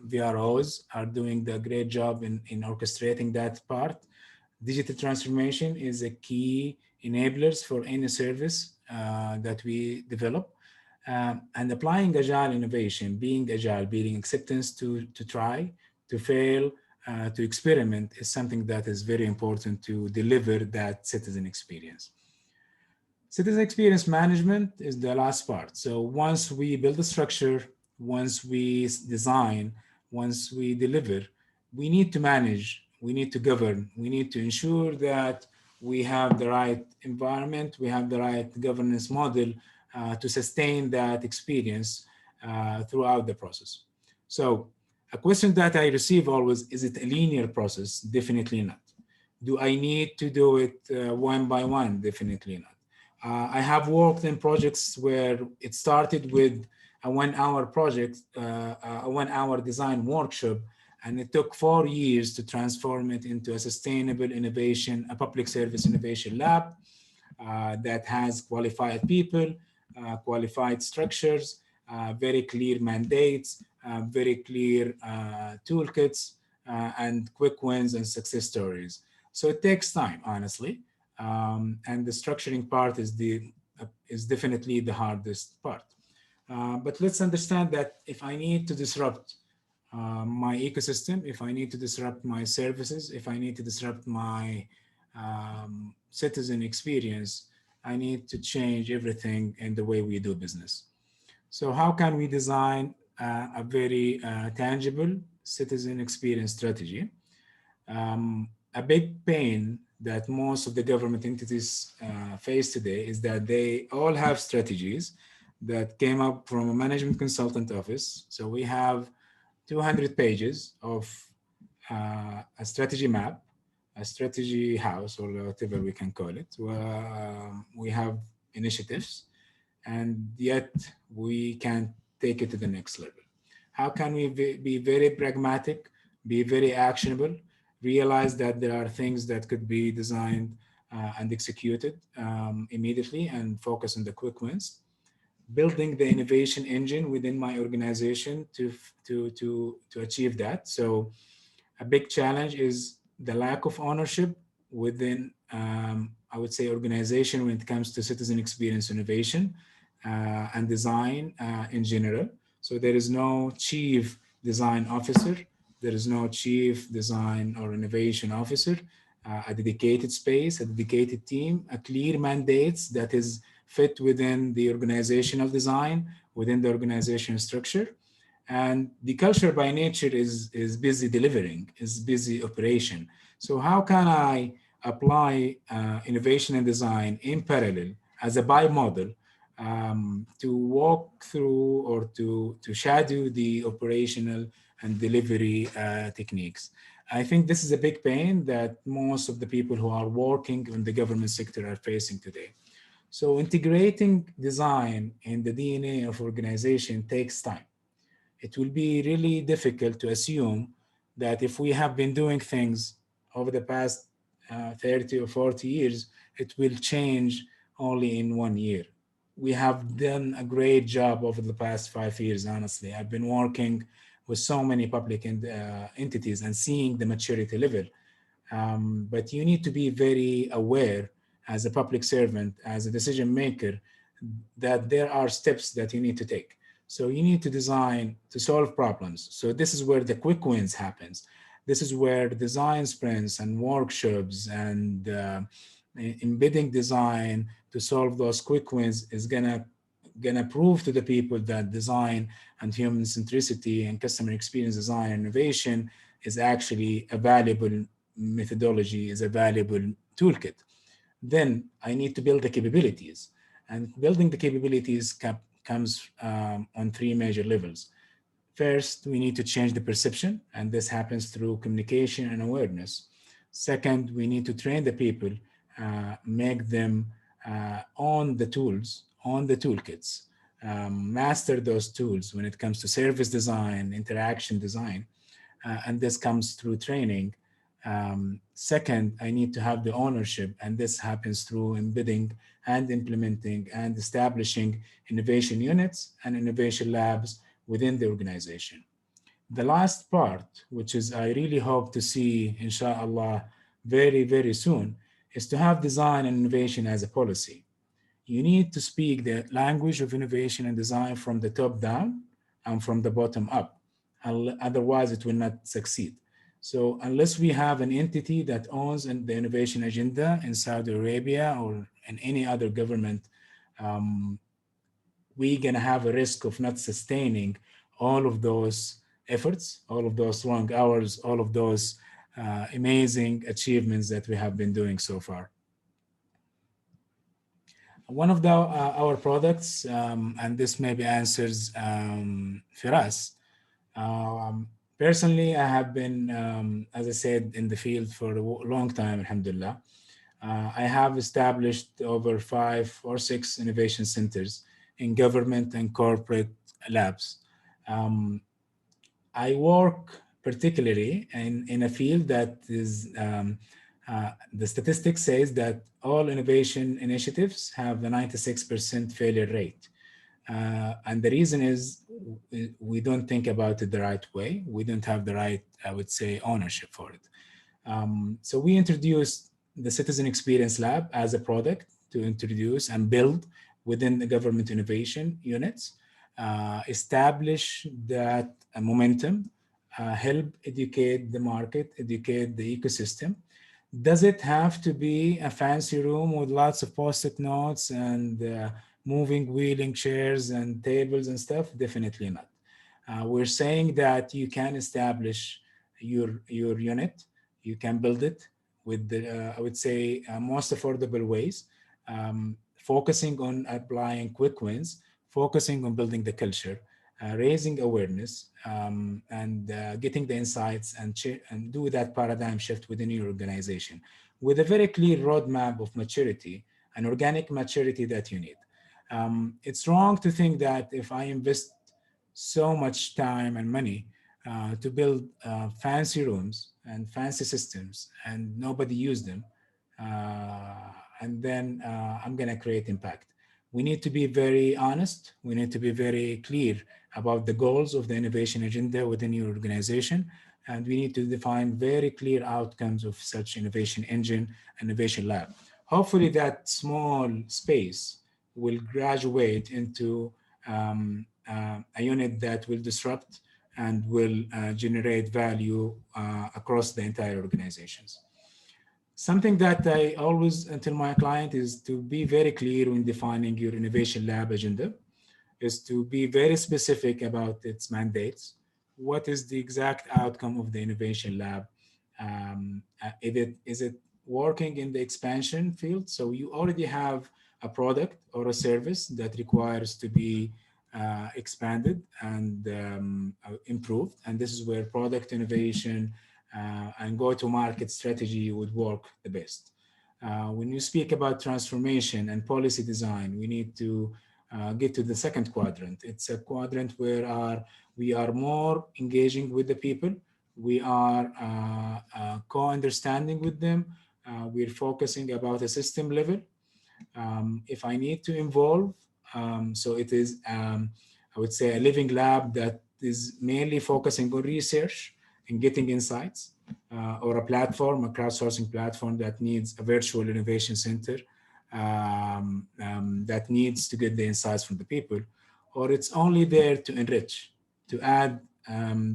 VROs are doing the great job in orchestrating that part. Digital transformation is a key enablers for any service that we develop. And applying agile innovation, being agile, being acceptance to try, to fail, to experiment is something that is very important to deliver that citizen experience. Citizen experience management is the last part. So once we build a structure, once we design, once we deliver, we need to manage, we need to govern, we need to ensure that we have the right environment, we have the right governance model to sustain that experience throughout the process. So a question that I receive always, is it a linear process? Definitely not. Do I need to do it one by one? Definitely not. I have worked in projects where it started with a 1 hour project, a 1 hour design workshop, and it took 4 years to transform it into a sustainable innovation, a public service innovation lab that has qualified people qualified structures, very clear mandates, very clear toolkits, and quick wins and success stories. So it takes time, honestly. And the structuring part is definitely the hardest part. But let's understand that if I need to disrupt my ecosystem, if I need to disrupt my services, if I need to disrupt my citizen experience, I need to change everything in the way we do business. So how can we design a very tangible citizen experience strategy? A big pain that most of the government entities face today is that they all have strategies that came up from a management consultant office. So we have 200 pages of a strategy map, a strategy house, or whatever we can call it. We have initiatives, and yet we can't take it to the next level. How can we be very pragmatic, be very actionable, realize that there are things that could be designed and executed immediately, and focus on the quick wins? Building the innovation engine within my organization to achieve that. So a big challenge is the lack of ownership within, I would say, organization when it comes to citizen experience innovation and design in general. So there is no chief design officer, there is no chief design or innovation officer, a dedicated space, a dedicated team, a clear mandates that is fit within the organizational design, within the organizational structure. And the culture by nature is busy delivering, is busy operation. So how can I apply innovation and design in parallel as a bimodal to walk through or to shadow the operational and delivery techniques? I think this is a big pain that most of the people who are working in the government sector are facing today. So integrating design in the DNA of organization takes time. It will be really difficult to assume that if we have been doing things over the past 30 or 40 years, it will change only in 1 year. We have done a great job over the past 5 years, honestly. I've been working with so many public entities and seeing the maturity level. But you need to be very aware as a public servant, as a decision maker, that there are steps that you need to take. So you need to design to solve problems. So this is where the quick wins happens. This is where design sprints and workshops and embedding design to solve those quick wins is gonna prove to the people that design and human centricity and customer experience design and innovation is actually a valuable methodology, is a valuable toolkit. Then I need to build the capabilities, and building the capabilities comes on 3 major levels. First, we need to change the perception, and this happens through communication and awareness. Second, we need to train the people, make them own the tools, own the toolkits, master those tools when it comes to service design, interaction design, and this comes through training. Second, I need to have the ownership, and this happens through embedding and implementing and establishing innovation units and innovation labs within the organization. The last part, which is I really hope to see, inshallah, very, very soon, is to have design and innovation as a policy. You need to speak the language of innovation and design from the top down and from the bottom up. Otherwise, it will not succeed. So unless we have an entity that owns the innovation agenda in Saudi Arabia or in any other government, we're gonna have a risk of not sustaining all of those efforts, all of those long hours, all of those amazing achievements that we have been doing so far. One of our products, and this maybe answers Firas. Personally, I have been, as I said, in the field for a long time, alhamdulillah. I have established over 5 or 6 innovation centers in government and corporate labs. I work particularly in a field that is The statistics says that all innovation initiatives have a 96% failure rate. And the reason is we don't think about it the right way. We don't have the right, I would say, ownership for it. So we introduced the Citizen Experience Lab as a product to introduce and build within the government innovation units, establish that momentum, help educate the market, educate the ecosystem. Does it have to be a fancy room with lots of post-it notes and moving wheeling chairs and tables and stuff? Definitely not. We're saying that you can establish your unit, you can build it with the, I would say, most affordable ways, focusing on applying quick wins, focusing on building the culture, raising awareness, and getting the insights and do that paradigm shift within your organization with a very clear roadmap of maturity and organic maturity that you need. It's wrong to think that if I invest so much time and money to build fancy rooms and fancy systems and nobody use them, and then I'm going to create impact. We need to be very honest. We need to be very clear about the goals of the innovation agenda within your organization. And we need to define very clear outcomes of such innovation engine, innovation lab. Hopefully that small space will graduate into a unit that will disrupt and will generate value across the entire organizations. Something that I always tell my client is to be very clear when defining your innovation lab agenda, is to be very specific about its mandates. What is the exact outcome of the innovation lab? Is it working in the expansion field? So you already have a product or a service that requires to be expanded and improved. And this is where product innovation and go-to-market strategy would work the best. When you speak about transformation and policy design, we need to get to the second quadrant. It's a quadrant where we are more engaging with the people. We are co-understanding with them. We're focusing about a system level. If I need to involve, so it is, I would say, a living lab that is mainly focusing on research and getting insights, or a platform, a crowdsourcing platform that needs a virtual innovation center that needs to get the insights from the people, or it's only there to enrich, to add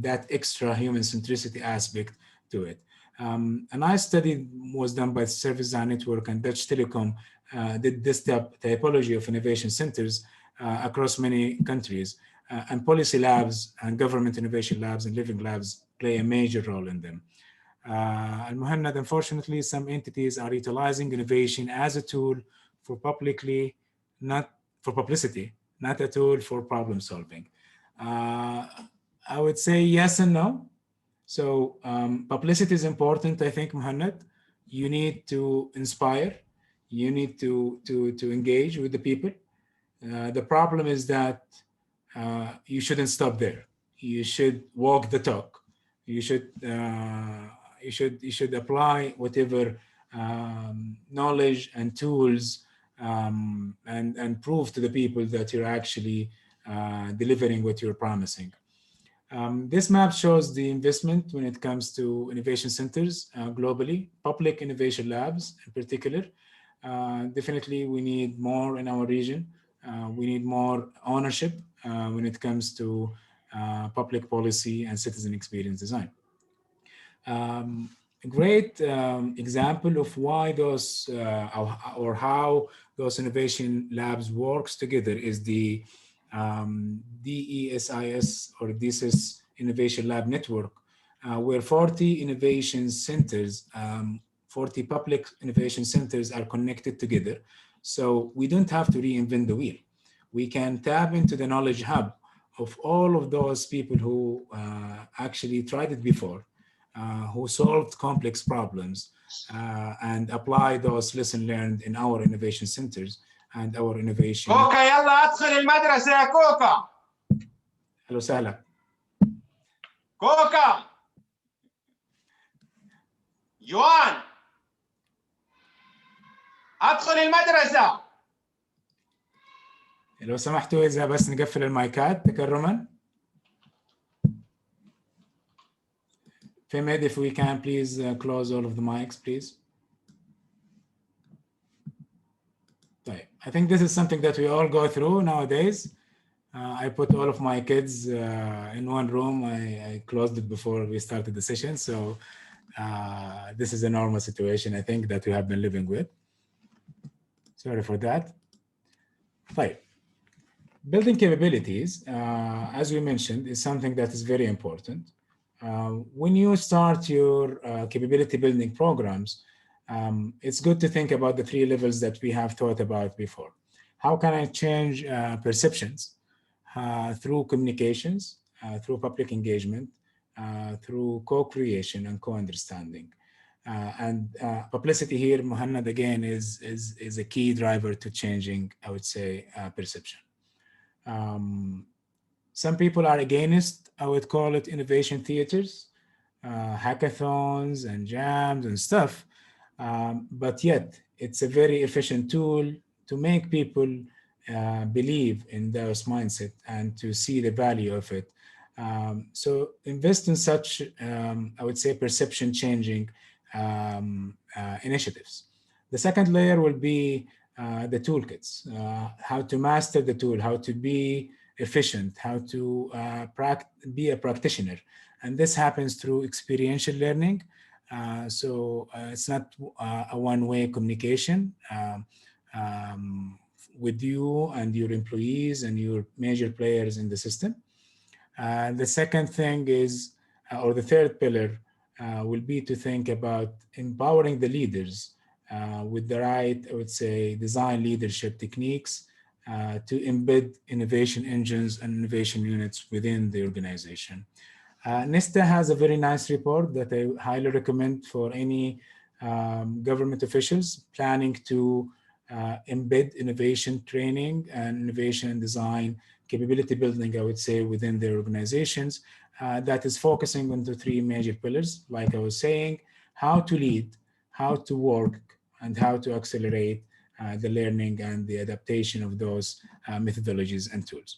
that extra human centricity aspect to it. A nice study was done by Service Design Network and Dutch Telecom, did this typology of innovation centers across many countries, and policy labs and government innovation labs and living labs play a major role in them. And Muhannad, unfortunately, some entities are utilizing innovation as a tool for publicity, not a tool for problem solving. I would say yes and no. So publicity is important, I think, Muhannad. You need to inspire. You need to engage with the people. The problem is that you shouldn't stop there. You should walk the talk. You should apply whatever knowledge and tools and prove to the people that you're actually delivering what you're promising. This map shows the investment when it comes to innovation centers globally, public innovation labs in particular. Definitely we need more in our region. We need more ownership when it comes to public policy and citizen experience design. A great example of why those or how those innovation labs works together is the DESIS or DESIS Innovation Lab Network, where 40 innovation centers, 40 public innovation centers are connected together. So we don't have to reinvent the wheel. We can tap into the knowledge hub of all of those people who actually tried it before, who solved complex problems and apply those lessons learned in our innovation centers and our innovation. كوكا يلا ادخل المدرسة يا كوكا. أهلا وسهلا. كوكا. جوان. أدخل المدرسة. لو سمحتوا إذا بس نقفل المايكات تكرما. Famed, if we can please close all of the mics, please. I think this is something that we all go through nowadays. I put all of my kids in one room. I closed it before we started the session. So this is a normal situation, I think, that we have been living with. Sorry for that. Fine. Building capabilities, as we mentioned, is something that is very important. When you start your capability building programs, it's good to think about the 3 levels that we have thought about before. How can I change perceptions through communications, through public engagement, through co-creation and co-understanding? Publicity here, Muhannad, again, is a key driver to changing, I would say, perception. Some people are against, I would call it, innovation theaters, hackathons and jams and stuff, but yet it's a very efficient tool to make people believe in those mindset and to see the value of it. So invest in such, I would say, perception changing initiatives. The second layer will be the toolkits, how to master the tool, how to be efficient, how to be a practitioner. And this happens through experiential learning. So it's not a one-way communication with you and your employees and your major players in the system. The second thing is, or the third pillar will be to think about empowering the leaders with the right, I would say, design leadership techniques to embed innovation engines and innovation units within the organization. NISTA has a very nice report that I highly recommend for any government officials planning to embed innovation training and innovation design capability building, I would say, within their organizations. That is focusing on the 3 major pillars, like I was saying: how to lead, how to work, and how to accelerate the learning and the adaptation of those methodologies and tools.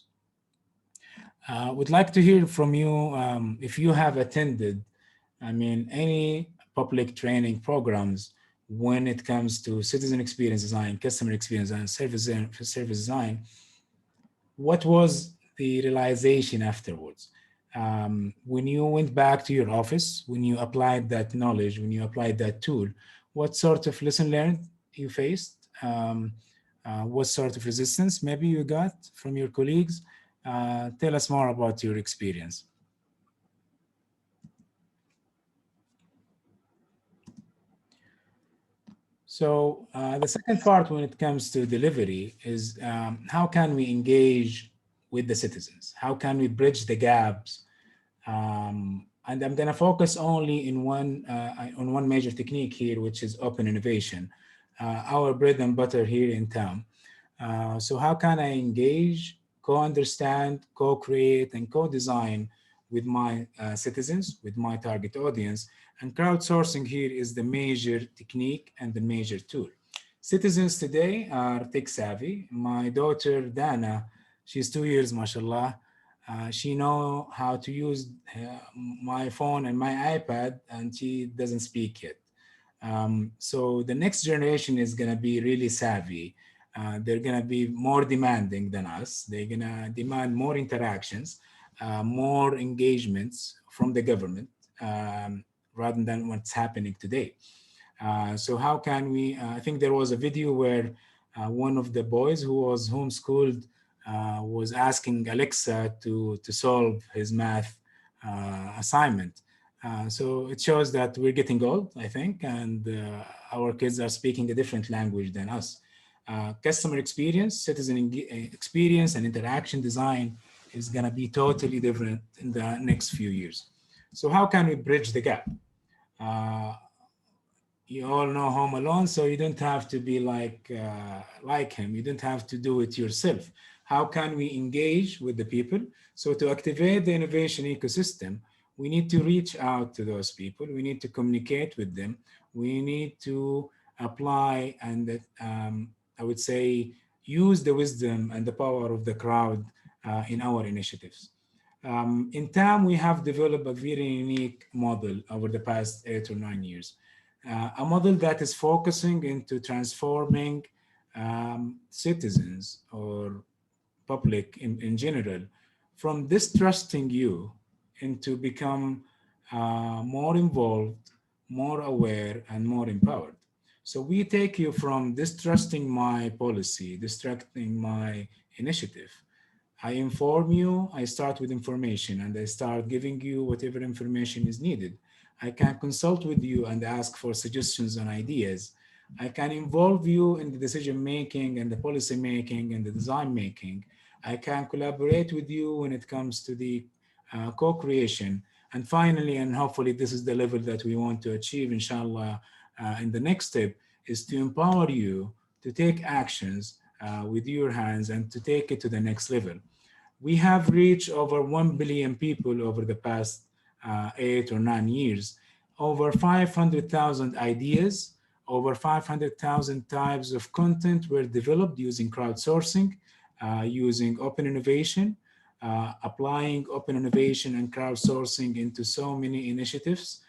Would like to hear from you if you have attended, any public training programs when it comes to citizen experience design, customer experience, and service design. What was the realization afterwards? When you went back to your office, when you applied that knowledge, when you applied that tool, what sort of lesson learned you faced? What sort of resistance maybe you got from your colleagues? Tell us more about your experience. So the second part when it comes to delivery is how can we engage with the citizens? How can we bridge the gaps? And I'm going to focus only in on one major technique here, which is open innovation, our bread and butter here in town. So how can I engage, co-understand, co-create, and co-design with my citizens, with my target audience? And crowdsourcing here is the major technique and the major tool. Citizens today are tech savvy. My daughter, Dana, she's 2 years, mashallah. She knows how to use my phone and my iPad, and she doesn't speak yet. So the next generation is going to be really savvy. They're going to be more demanding than us. They're going to demand more interactions, more engagements from the government rather than what's happening today. So how can we, I think there was a video where one of the boys who was homeschooled was asking Alexa to solve his math assignment. So it shows that we're getting old, I think, and our kids are speaking a different language than us. Customer experience, citizen experience, and interaction design is going to be totally different in the next few years. So how can we bridge the gap? You all know Home Alone, so you don't have to be like him. You don't have to do it yourself. How can we engage with the people? So to activate the innovation ecosystem, we need to reach out to those people. We need to communicate with them. We need to apply and I would say use the wisdom and the power of the crowd in our initiatives. In TAM, we have developed a very unique model over the past 8 or 9 years. A model that is focusing into transforming citizens or public in general from distrusting you into become more involved, more aware, and more empowered. So we take you from distrusting my policy, distrusting my initiative. I inform you, I start with information, and I start giving you whatever information is needed. I can consult with you and ask for suggestions and ideas. I can involve you in the decision making and the policy making and the design making. I can collaborate with you when it comes to the co-creation. And finally, and hopefully this is the level that we want to achieve, inshallah, in the next step, is to empower you to take actions with your hands and to take it to the next level. We have reached over 1 billion people over the past 8 or 9 years, over 500,000 ideas, over 500,000 types of content were developed using crowdsourcing, using open innovation, applying open innovation and crowdsourcing into so many initiatives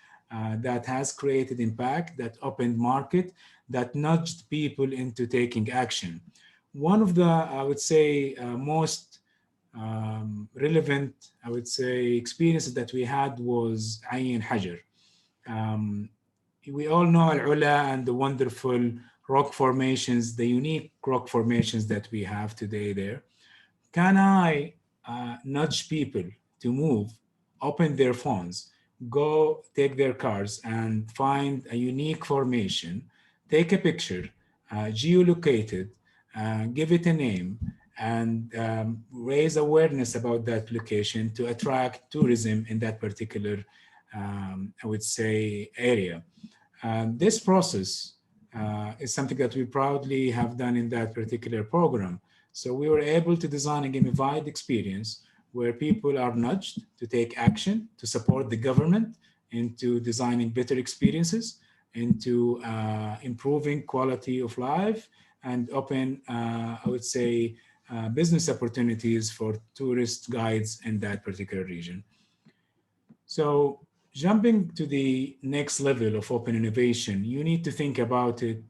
that has created impact, that opened market, that nudged people into taking action. One of the, I would say, most relevant, I would say, experiences that we had was Ain Hajar. We all know Al-Ula and the wonderful rock formations, the unique rock formations that we have today there. Can I nudge people to move, open their phones, go take their cars and find a unique formation, take a picture, geolocate it, give it a name, and raise awareness about that location to attract tourism in that particular, I would say, area. This process is something that we proudly have done in that particular program. So we were able to design a gamified experience where people are nudged to take action, to support the government into designing better experiences, into improving quality of life, and open, I would say, business opportunities for tourist guides in that particular region. So jumping to the next level of open innovation, you need to think about it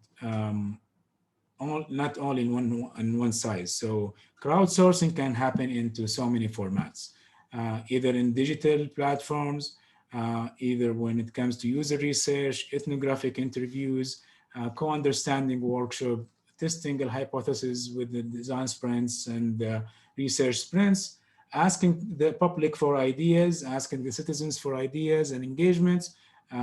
not all in one size. So crowdsourcing can happen into so many formats, either in digital platforms, either when it comes to user research, ethnographic interviews, co-understanding workshop, testing a hypothesis with the design sprints and research sprints, asking the public for ideas, asking the citizens for ideas and engagements,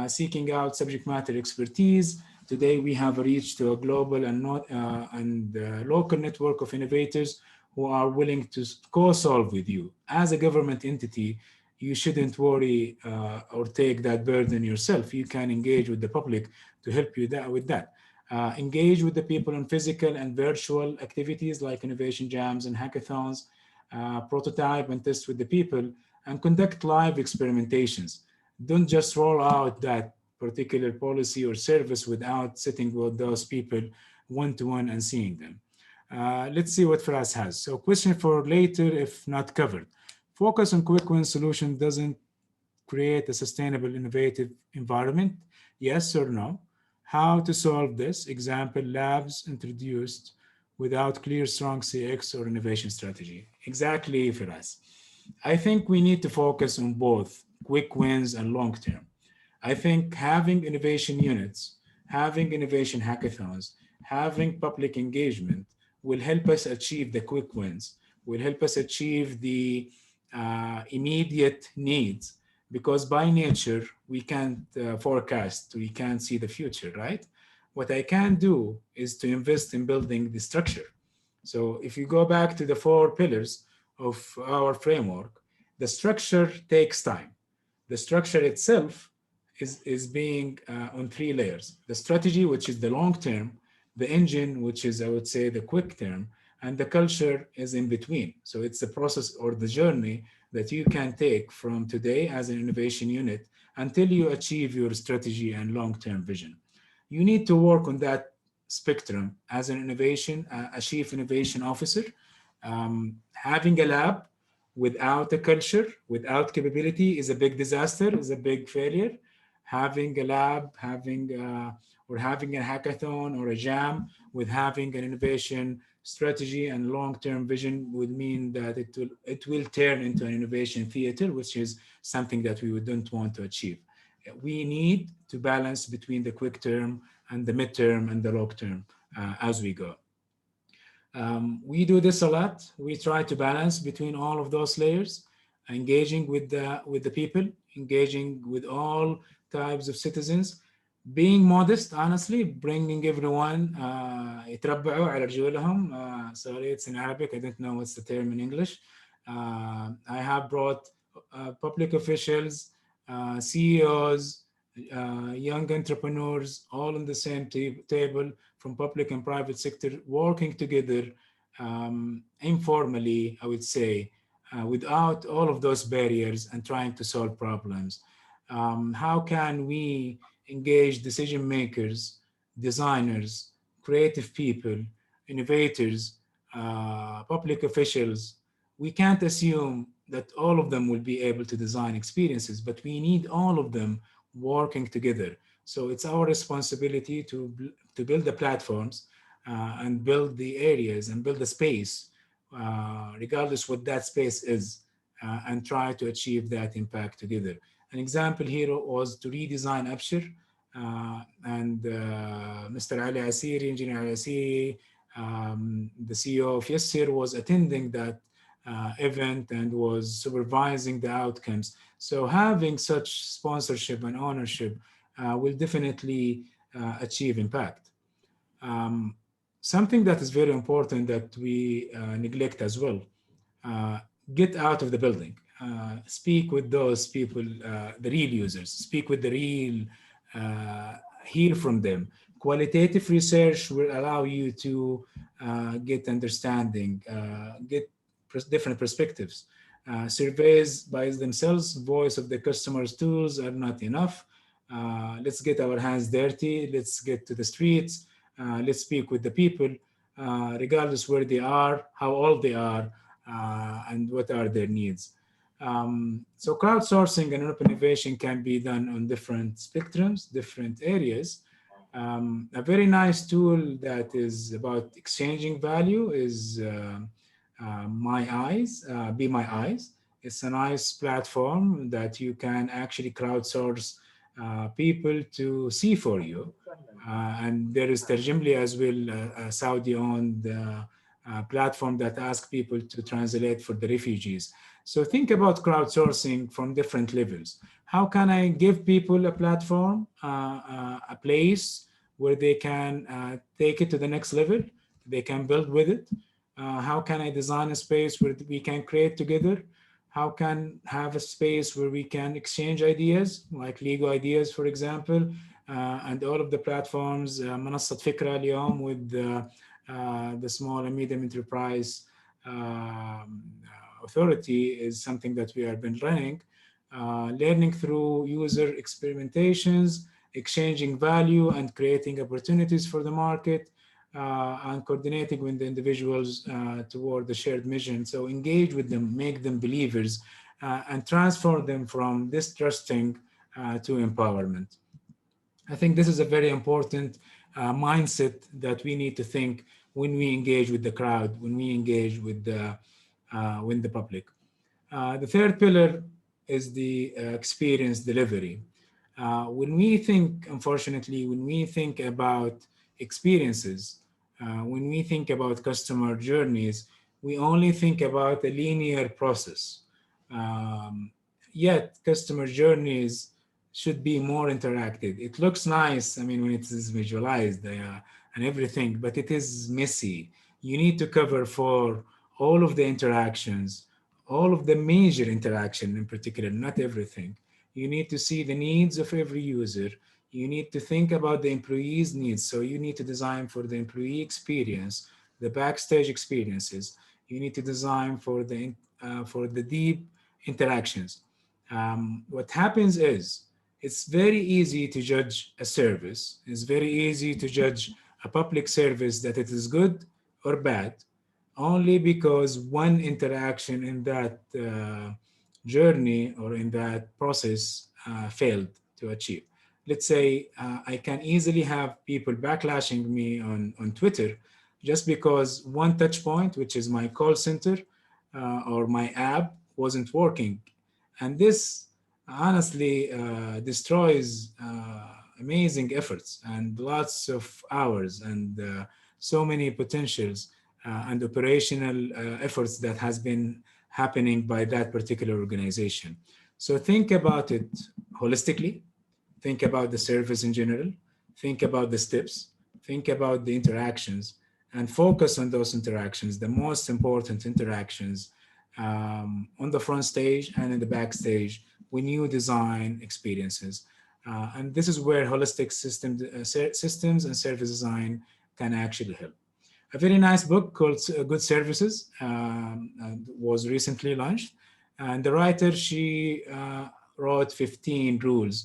seeking out subject matter expertise. Today, we have reached to a global and local network of innovators who are willing to co-solve with you. As a government entity, you shouldn't worry or take that burden yourself. You can engage with the public to help you with that. Engage with the people in physical and virtual activities like innovation jams and hackathons, prototype and test with the people, and conduct live experimentations. Don't just roll out that particular policy or service without sitting with those people one-to-one and seeing them. Let's see what Firas has. So question for later, if not covered. Focus on quick win solution doesn't create a sustainable, innovative environment? Yes or no? How to solve this? Example, labs introduced without clear, strong CX or innovation strategy. Exactly, Firas. I think we need to focus on both quick wins and long-term. I think having innovation units, having innovation hackathons, having public engagement will help us achieve the quick wins, will help us achieve the immediate needs, because by nature, we can't forecast, we can't see the future, right? What I can do is to invest in building the structure. So if you go back to the 4 pillars of our framework, the structure takes time. The structure itself is being on 3 layers. The strategy, which is the long term, the engine, which is, I would say, the quick term, and the culture is in between. So it's the process or the journey that you can take from today as an innovation unit until you achieve your strategy and long-term vision. You need to work on that spectrum as an innovation, a chief innovation officer. Having a lab without a culture, without capability is a big disaster, is a big failure. Having a lab, or having a hackathon or a jam with having an innovation strategy and long-term vision would mean that it will turn into an innovation theater, which is something that we don't want to achieve. We need to balance between the quick term and the midterm and the long term as we go. We do this a lot. We try to balance between all of those layers, engaging with the people, engaging with all types of citizens, being modest, honestly, bringing everyone يتربعوا على رجولهم. Sorry, it's in Arabic. I don't know what's the term in English. I have brought public officials, CEOs, young entrepreneurs, all on the same table from public and private sector, working together informally, I would say, without all of those barriers and trying to solve problems. How can we engage decision makers, designers, creative people, innovators, public officials? We can't assume that all of them will be able to design experiences, but we need all of them working together. So it's our responsibility to build the platforms and build the areas and build the space, regardless what that space is, and try to achieve that impact together. An example here was to redesign Abshir, and Mr. Ali Asiri, Engineer Ali Asiri, the CEO of Yassir, was attending that event and was supervising the outcomes. So having such sponsorship and ownership will definitely achieve impact. Something that is very important that we neglect as well, get out of the building. Speak with those people, the real users, speak with the real, hear from them. Qualitative research will allow you to get understanding, get different perspectives. Surveys by themselves, voice of the customer's tools are not enough. Let's get our hands dirty. Let's get to the streets. Let's speak with the people, regardless where they are, how old they are, and what are their needs. So crowdsourcing and open innovation can be done on different spectrums, different areas. A very nice tool that is about exchanging value is My Eyes, Be My Eyes. It's a nice platform that you can actually crowdsource people to see for you. And there is Terjimli as well, a Saudi-owned platform that asks people to translate for the refugees. So think about crowdsourcing from different levels. How can I give people a platform, a place where they can take it to the next level? They can build with it. How can I design a space where we can create together? How can have a space where we can exchange ideas, like Lego ideas, for example, and all of the platforms, منصة فكرة اليوم with the small and medium enterprise authority is something that we have been running, learning through user experimentations, exchanging value and creating opportunities for the market, and coordinating with the individuals toward the shared mission. So engage with them, make them believers, and transform them from distrusting to empowerment. I think this is a very important mindset that we need to think when we engage with the crowd, when we engage with the public. The third pillar is the experience delivery. When we think, unfortunately, when we think about experiences, when we think about customer journeys, we only think about a linear process. Yet customer journeys should be more interactive. It looks nice, I mean, when it is visualized and everything, but it is messy. You need to cover for all of the interactions, all of the major interaction in particular, not everything. You need to see the needs of every user. You need to think about the employee's needs. So you need to design for the employee experience, the backstage experiences. You need to design for the deep interactions. What happens is it's very easy to judge a service. It's very easy to judge a public service that it is good or bad, only because one interaction in that journey or in that process failed to achieve. Let's say I can easily have people backlashing me on Twitter just because one touch point, which is my call center or my app, wasn't working. And this honestly destroys amazing efforts and lots of hours and so many potentials and operational efforts that has been happening by that particular organization. So think about it holistically. Think about the service in general. Think about the steps. Think about the interactions and focus on those interactions, the most important interactions on the front stage and in the backstage when you design experiences. And this is where holistic systems and service design can actually help. A very nice book called Good Services was recently launched. And the writer, she wrote 15 rules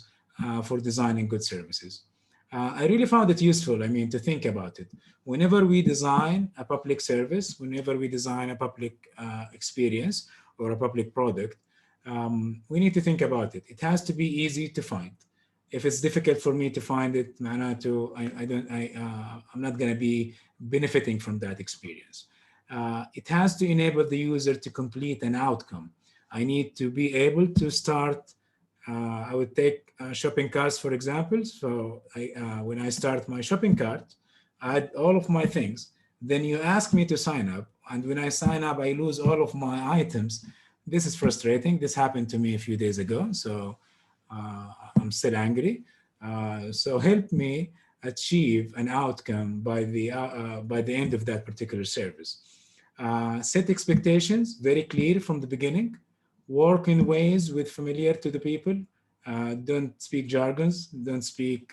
for designing good services. I really found it useful, I mean, to think about it. Whenever we design a public service, whenever we design a public experience or a public product, we need to think about it. It has to be easy to find. If it's difficult for me to find it, I'm not going to be benefiting from that experience. It has to enable the user to complete an outcome. I need to be able to start. I would take shopping carts, for example. So when I start my shopping cart, I add all of my things. Then you ask me to sign up. And when I sign up, I lose all of my items. This is frustrating. This happened to me a few days ago. So I'm still angry. So help me achieve an outcome by the end of that particular service. Set expectations very clear from the beginning. Work in ways with familiar to the people. Don't speak jargons. Don't speak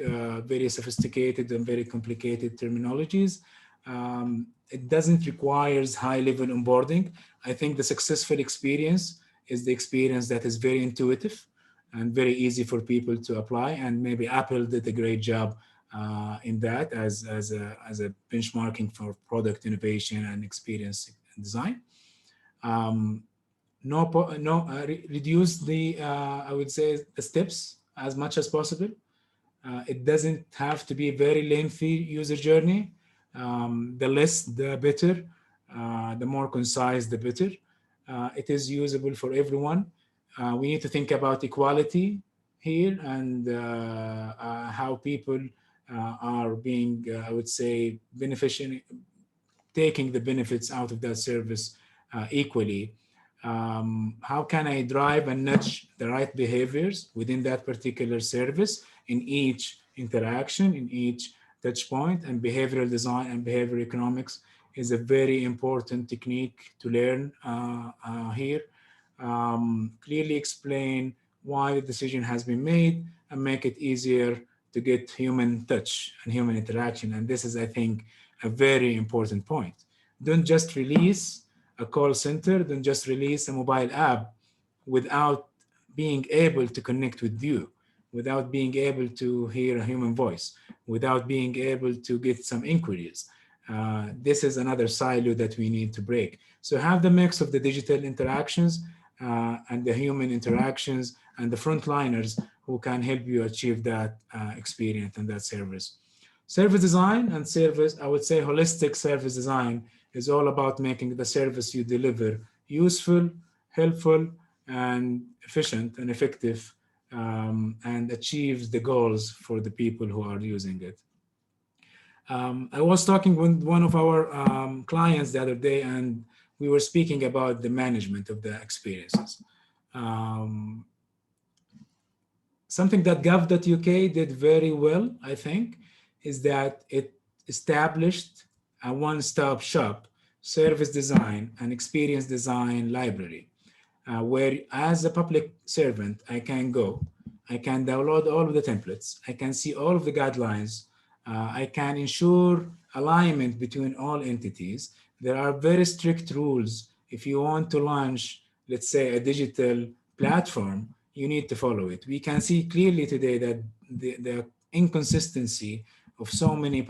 very sophisticated and very complicated terminologies. It doesn't require high-level onboarding. I think the successful experience is the experience that is very intuitive and very easy for people to apply. And maybe Apple did a great job in that as a benchmarking for product innovation and experience design. Reduce the, I would say, the steps as much as possible. It doesn't have to be a very lengthy user journey. The less, the better. The more concise, the better. It is usable for everyone. We need to think about equality here and how people are being, I would say, taking the benefits out of that service equally. How can I drive and nudge the right behaviors within that particular service in each interaction, in each touch point? And behavioral design and behavioral economics is a very important technique to learn here. Clearly explain why the decision has been made and make it easier to get human touch and human interaction. And this is, I think, a very important point. Don't just release a call center, don't just release a mobile app without being able to connect with you, without being able to hear a human voice, without being able to get some inquiries. This is another silo that we need to break. So have the mix of the digital interactions and the human interactions and the frontliners who can help you achieve that experience and that service. Service design and service, I would say holistic service design is all about making the service you deliver useful, helpful, and efficient and effective, and achieves the goals for the people who are using it. I was talking with one of our clients the other day, and we were speaking about the management of the experiences. Something that gov.uk did very well, I think, is that it established a one-stop shop service design and experience design library, where as a public servant, I can go, I can download all of the templates, I can see all of the guidelines, I can ensure alignment between all entities. There are very strict rules. If you want to launch, let's say, a digital platform, you need to follow it. We can see clearly today that the inconsistency of so many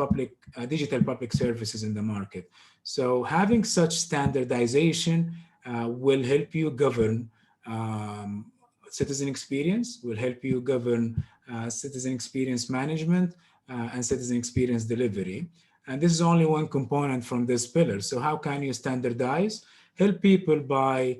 digital public services in the market. So having such standardization will help you govern citizen experience, will help you govern citizen experience management and citizen experience delivery. And this is only one component from this pillar. So how can you standardize? Help people by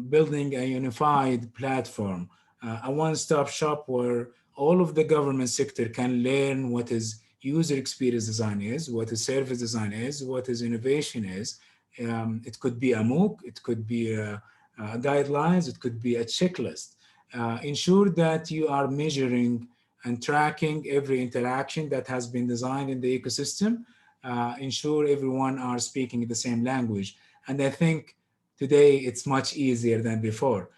building a unified platform, a one-stop shop where all of the government sector can learn what is user experience design is, what is service design is, what is innovation is. It could be a MOOC, it could be guidelines, it could be a checklist. Ensure that you are measuring and tracking every interaction that has been designed in the ecosystem. Ensure everyone are speaking the same language. And I think today it's much easier than before.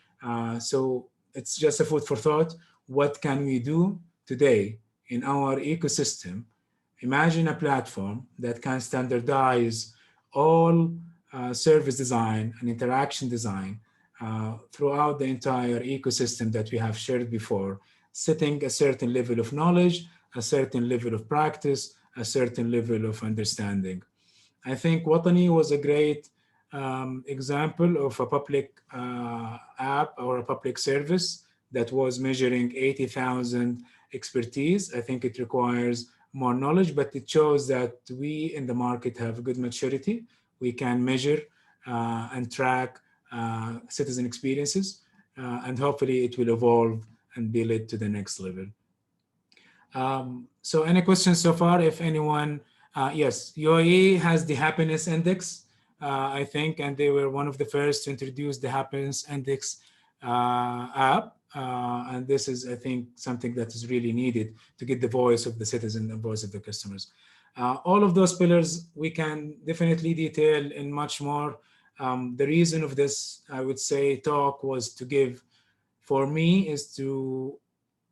So it's just a food for thought. What can we do today in our ecosystem? Imagine a platform that can standardize all service design and interaction design throughout the entire ecosystem that we have shared before, setting a certain level of knowledge, a certain level of practice, a certain level of understanding. I think Watani was a great example of a public app or a public service that was measuring 80,000 expertise. I think it requires more knowledge, but it shows that we in the market have good maturity. We can measure and track citizen experiences, and hopefully it will evolve and be led to the next level. So any questions so far? If anyone, yes, UAE has the happiness index, I think, and they were one of the first to introduce the happiness index app. And this is, I think, something that is really needed to get the voice of the citizen, the voice of the customers. All of those pillars we can definitely detail in much more. The reason of this, I would say, talk was to give, for me, is to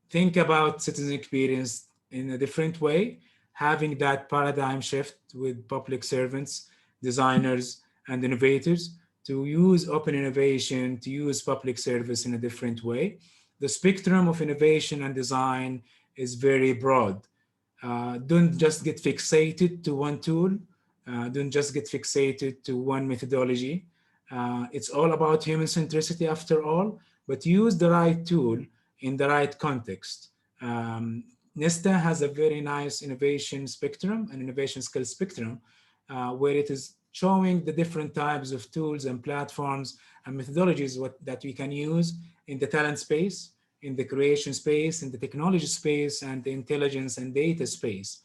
think about citizen experience in a different way, having that paradigm shift with public servants, designers, and innovators to use open innovation, to use public service in a different way. The spectrum of innovation and design is very broad. Don't just get fixated to one tool. Don't just get fixated to one methodology. It's all about human centricity after all, but use the right tool in the right context. Nesta has a very nice innovation spectrum, an innovation skill spectrum, where it is showing the different types of tools and platforms and methodologies that we can use in the talent space, in the creation space, in the technology space, and the intelligence and data space.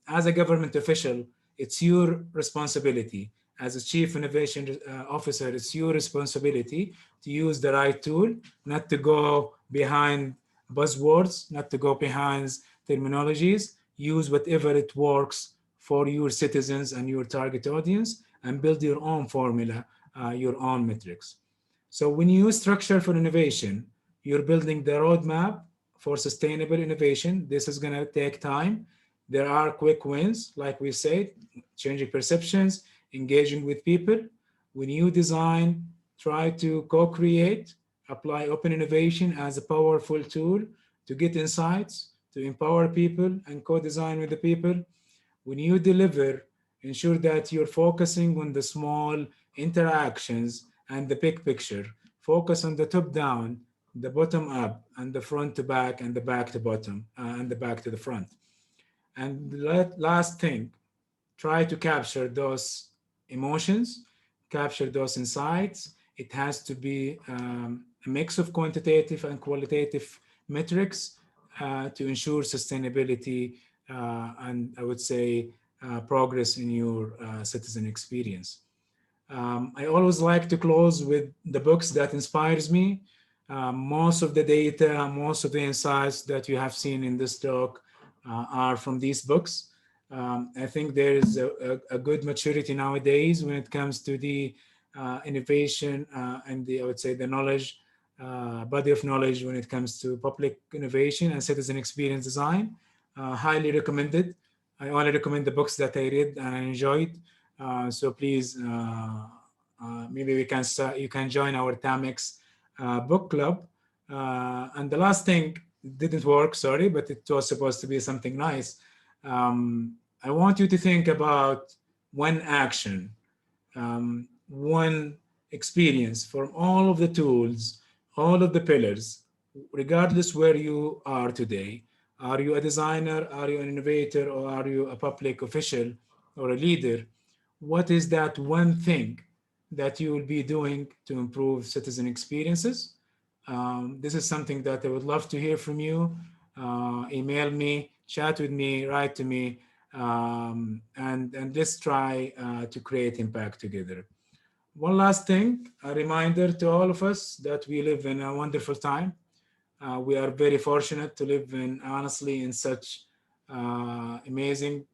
As a government official, it's your responsibility. As a chief innovation officer, it's your responsibility to use the right tool, not to go behind buzzwords, not to go behind terminologies. Use whatever it works for your citizens and your target audience, and build your own formula, your own metrics. So when you use structure for innovation, you're building the roadmap for sustainable innovation. This is going to take time. There are quick wins, like we said, changing perceptions, engaging with people. When you design, try to co-create, apply open innovation as a powerful tool to get insights, to empower people and co-design with the people. When you deliver, ensure that you're focusing on the small interactions and the big picture. Focus on the top down, the bottom up, and the front to back, and the back to bottom, and the back to the front. And the last thing, try to capture those emotions, capture those insights. It has to be a mix of quantitative and qualitative metrics to ensure sustainability and I would say progress in your citizen experience. I always like to close with the books that inspires me. Most of the data, most of the insights that you have seen in this talk are from these books. I think there is a good maturity nowadays when it comes to the innovation and the, I would say, the knowledge, body of knowledge when it comes to public innovation and citizen experience design. Highly recommended. I only recommend the books that I read and I enjoyed. So please, maybe we can start, you can join our Tamex book club And the last thing didn't work, sorry, but it was supposed to be something nice. I want you to think about one action, one experience from all of the tools, all of the pillars, regardless where you are today. Are you a designer? Are you an innovator? Or are you a public official or a leader? What is that one thing that you will be doing to improve citizen experiences? This is something that I would love to hear from you. Email me, chat with me, write to me, and let's try to create impact together. One last thing, a reminder to all of us that we live in a wonderful time. We are very fortunate to live in, honestly, in such amazing,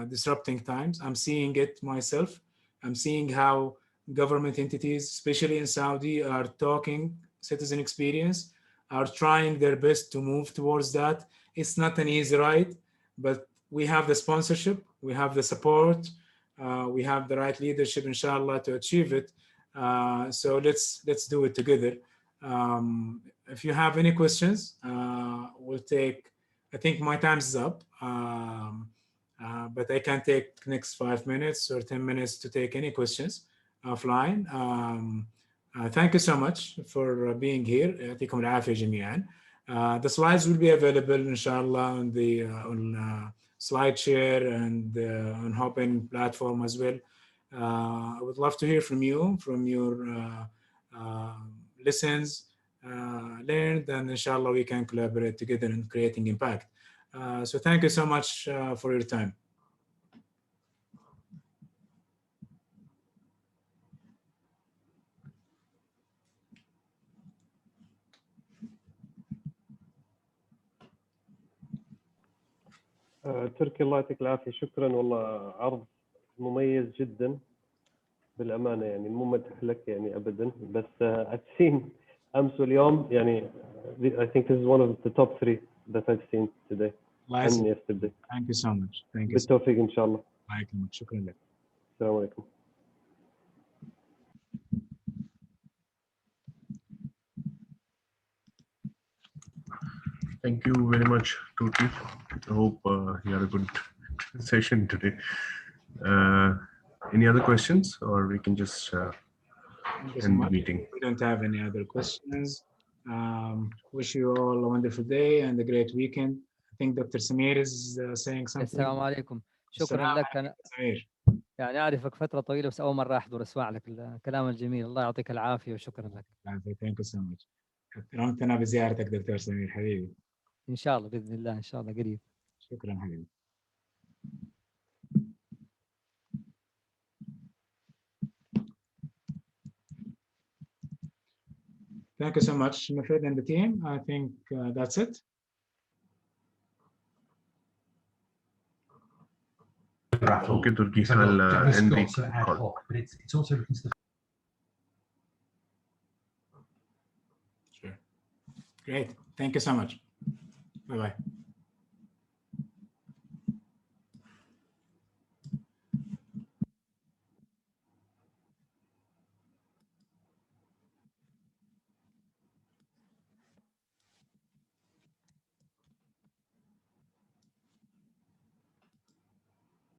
disrupting times. I'm seeing it myself. I'm seeing how government entities, especially in Saudi, are talking citizen experience, are trying their best to move towards that. It's not an easy ride, but we have the sponsorship, we have the support, we have the right leadership, inshallah, to achieve it. So let's do it together. If you have any questions, we'll take, I think my time is up, but I can take next 5 minutes or 10 minutes to take any questions offline. Thank you so much for being here. يعطيكم العافية جميعا. The slides will be available, inshallah, on the SlideShare and on Hopin platform as well. I would love to hear from you, from your lessons learned, and inshallah we can collaborate together in creating impact. So thank you so much for your time. تركي الله يعطيك العافية، شكرا والله، عرض مميز جدا بالأمانة، يعني مو مدح لك يعني أبدا، بس I've seen أمس واليوم يعني I think this is one of the top 3 that I've seen today and yesterday. Thank you so much. Thank you. بالتوفيق إن شاء الله. عليكم. شكرا لك. السلام عليكم. Thank you very much, Turki. I hope you had a good session today. Any other questions, or we can just end the meeting? We don't have any other questions. Wish you all a wonderful day and a great weekend. I think Dr. Samir is saying something. السلام عليكم. شكرا لك. أنا يعني أعرفك فترة طويلة بس أول مرة أحضر أسمع لك الكلام الجميل. الله يعطيك العافية وشكرا لك. Thank you so much. كرمتنا بزيارتك دكتور سمير حبيبي. إن شاء الله بإذن الله، إن شاء الله قريب. شكرا حبيبي. Thank you so much, Mafid and the team. I think that's it. Okay, Turki, I'll end the call. It's also looking to the Sure. Great. Thank you so much. Bye-bye.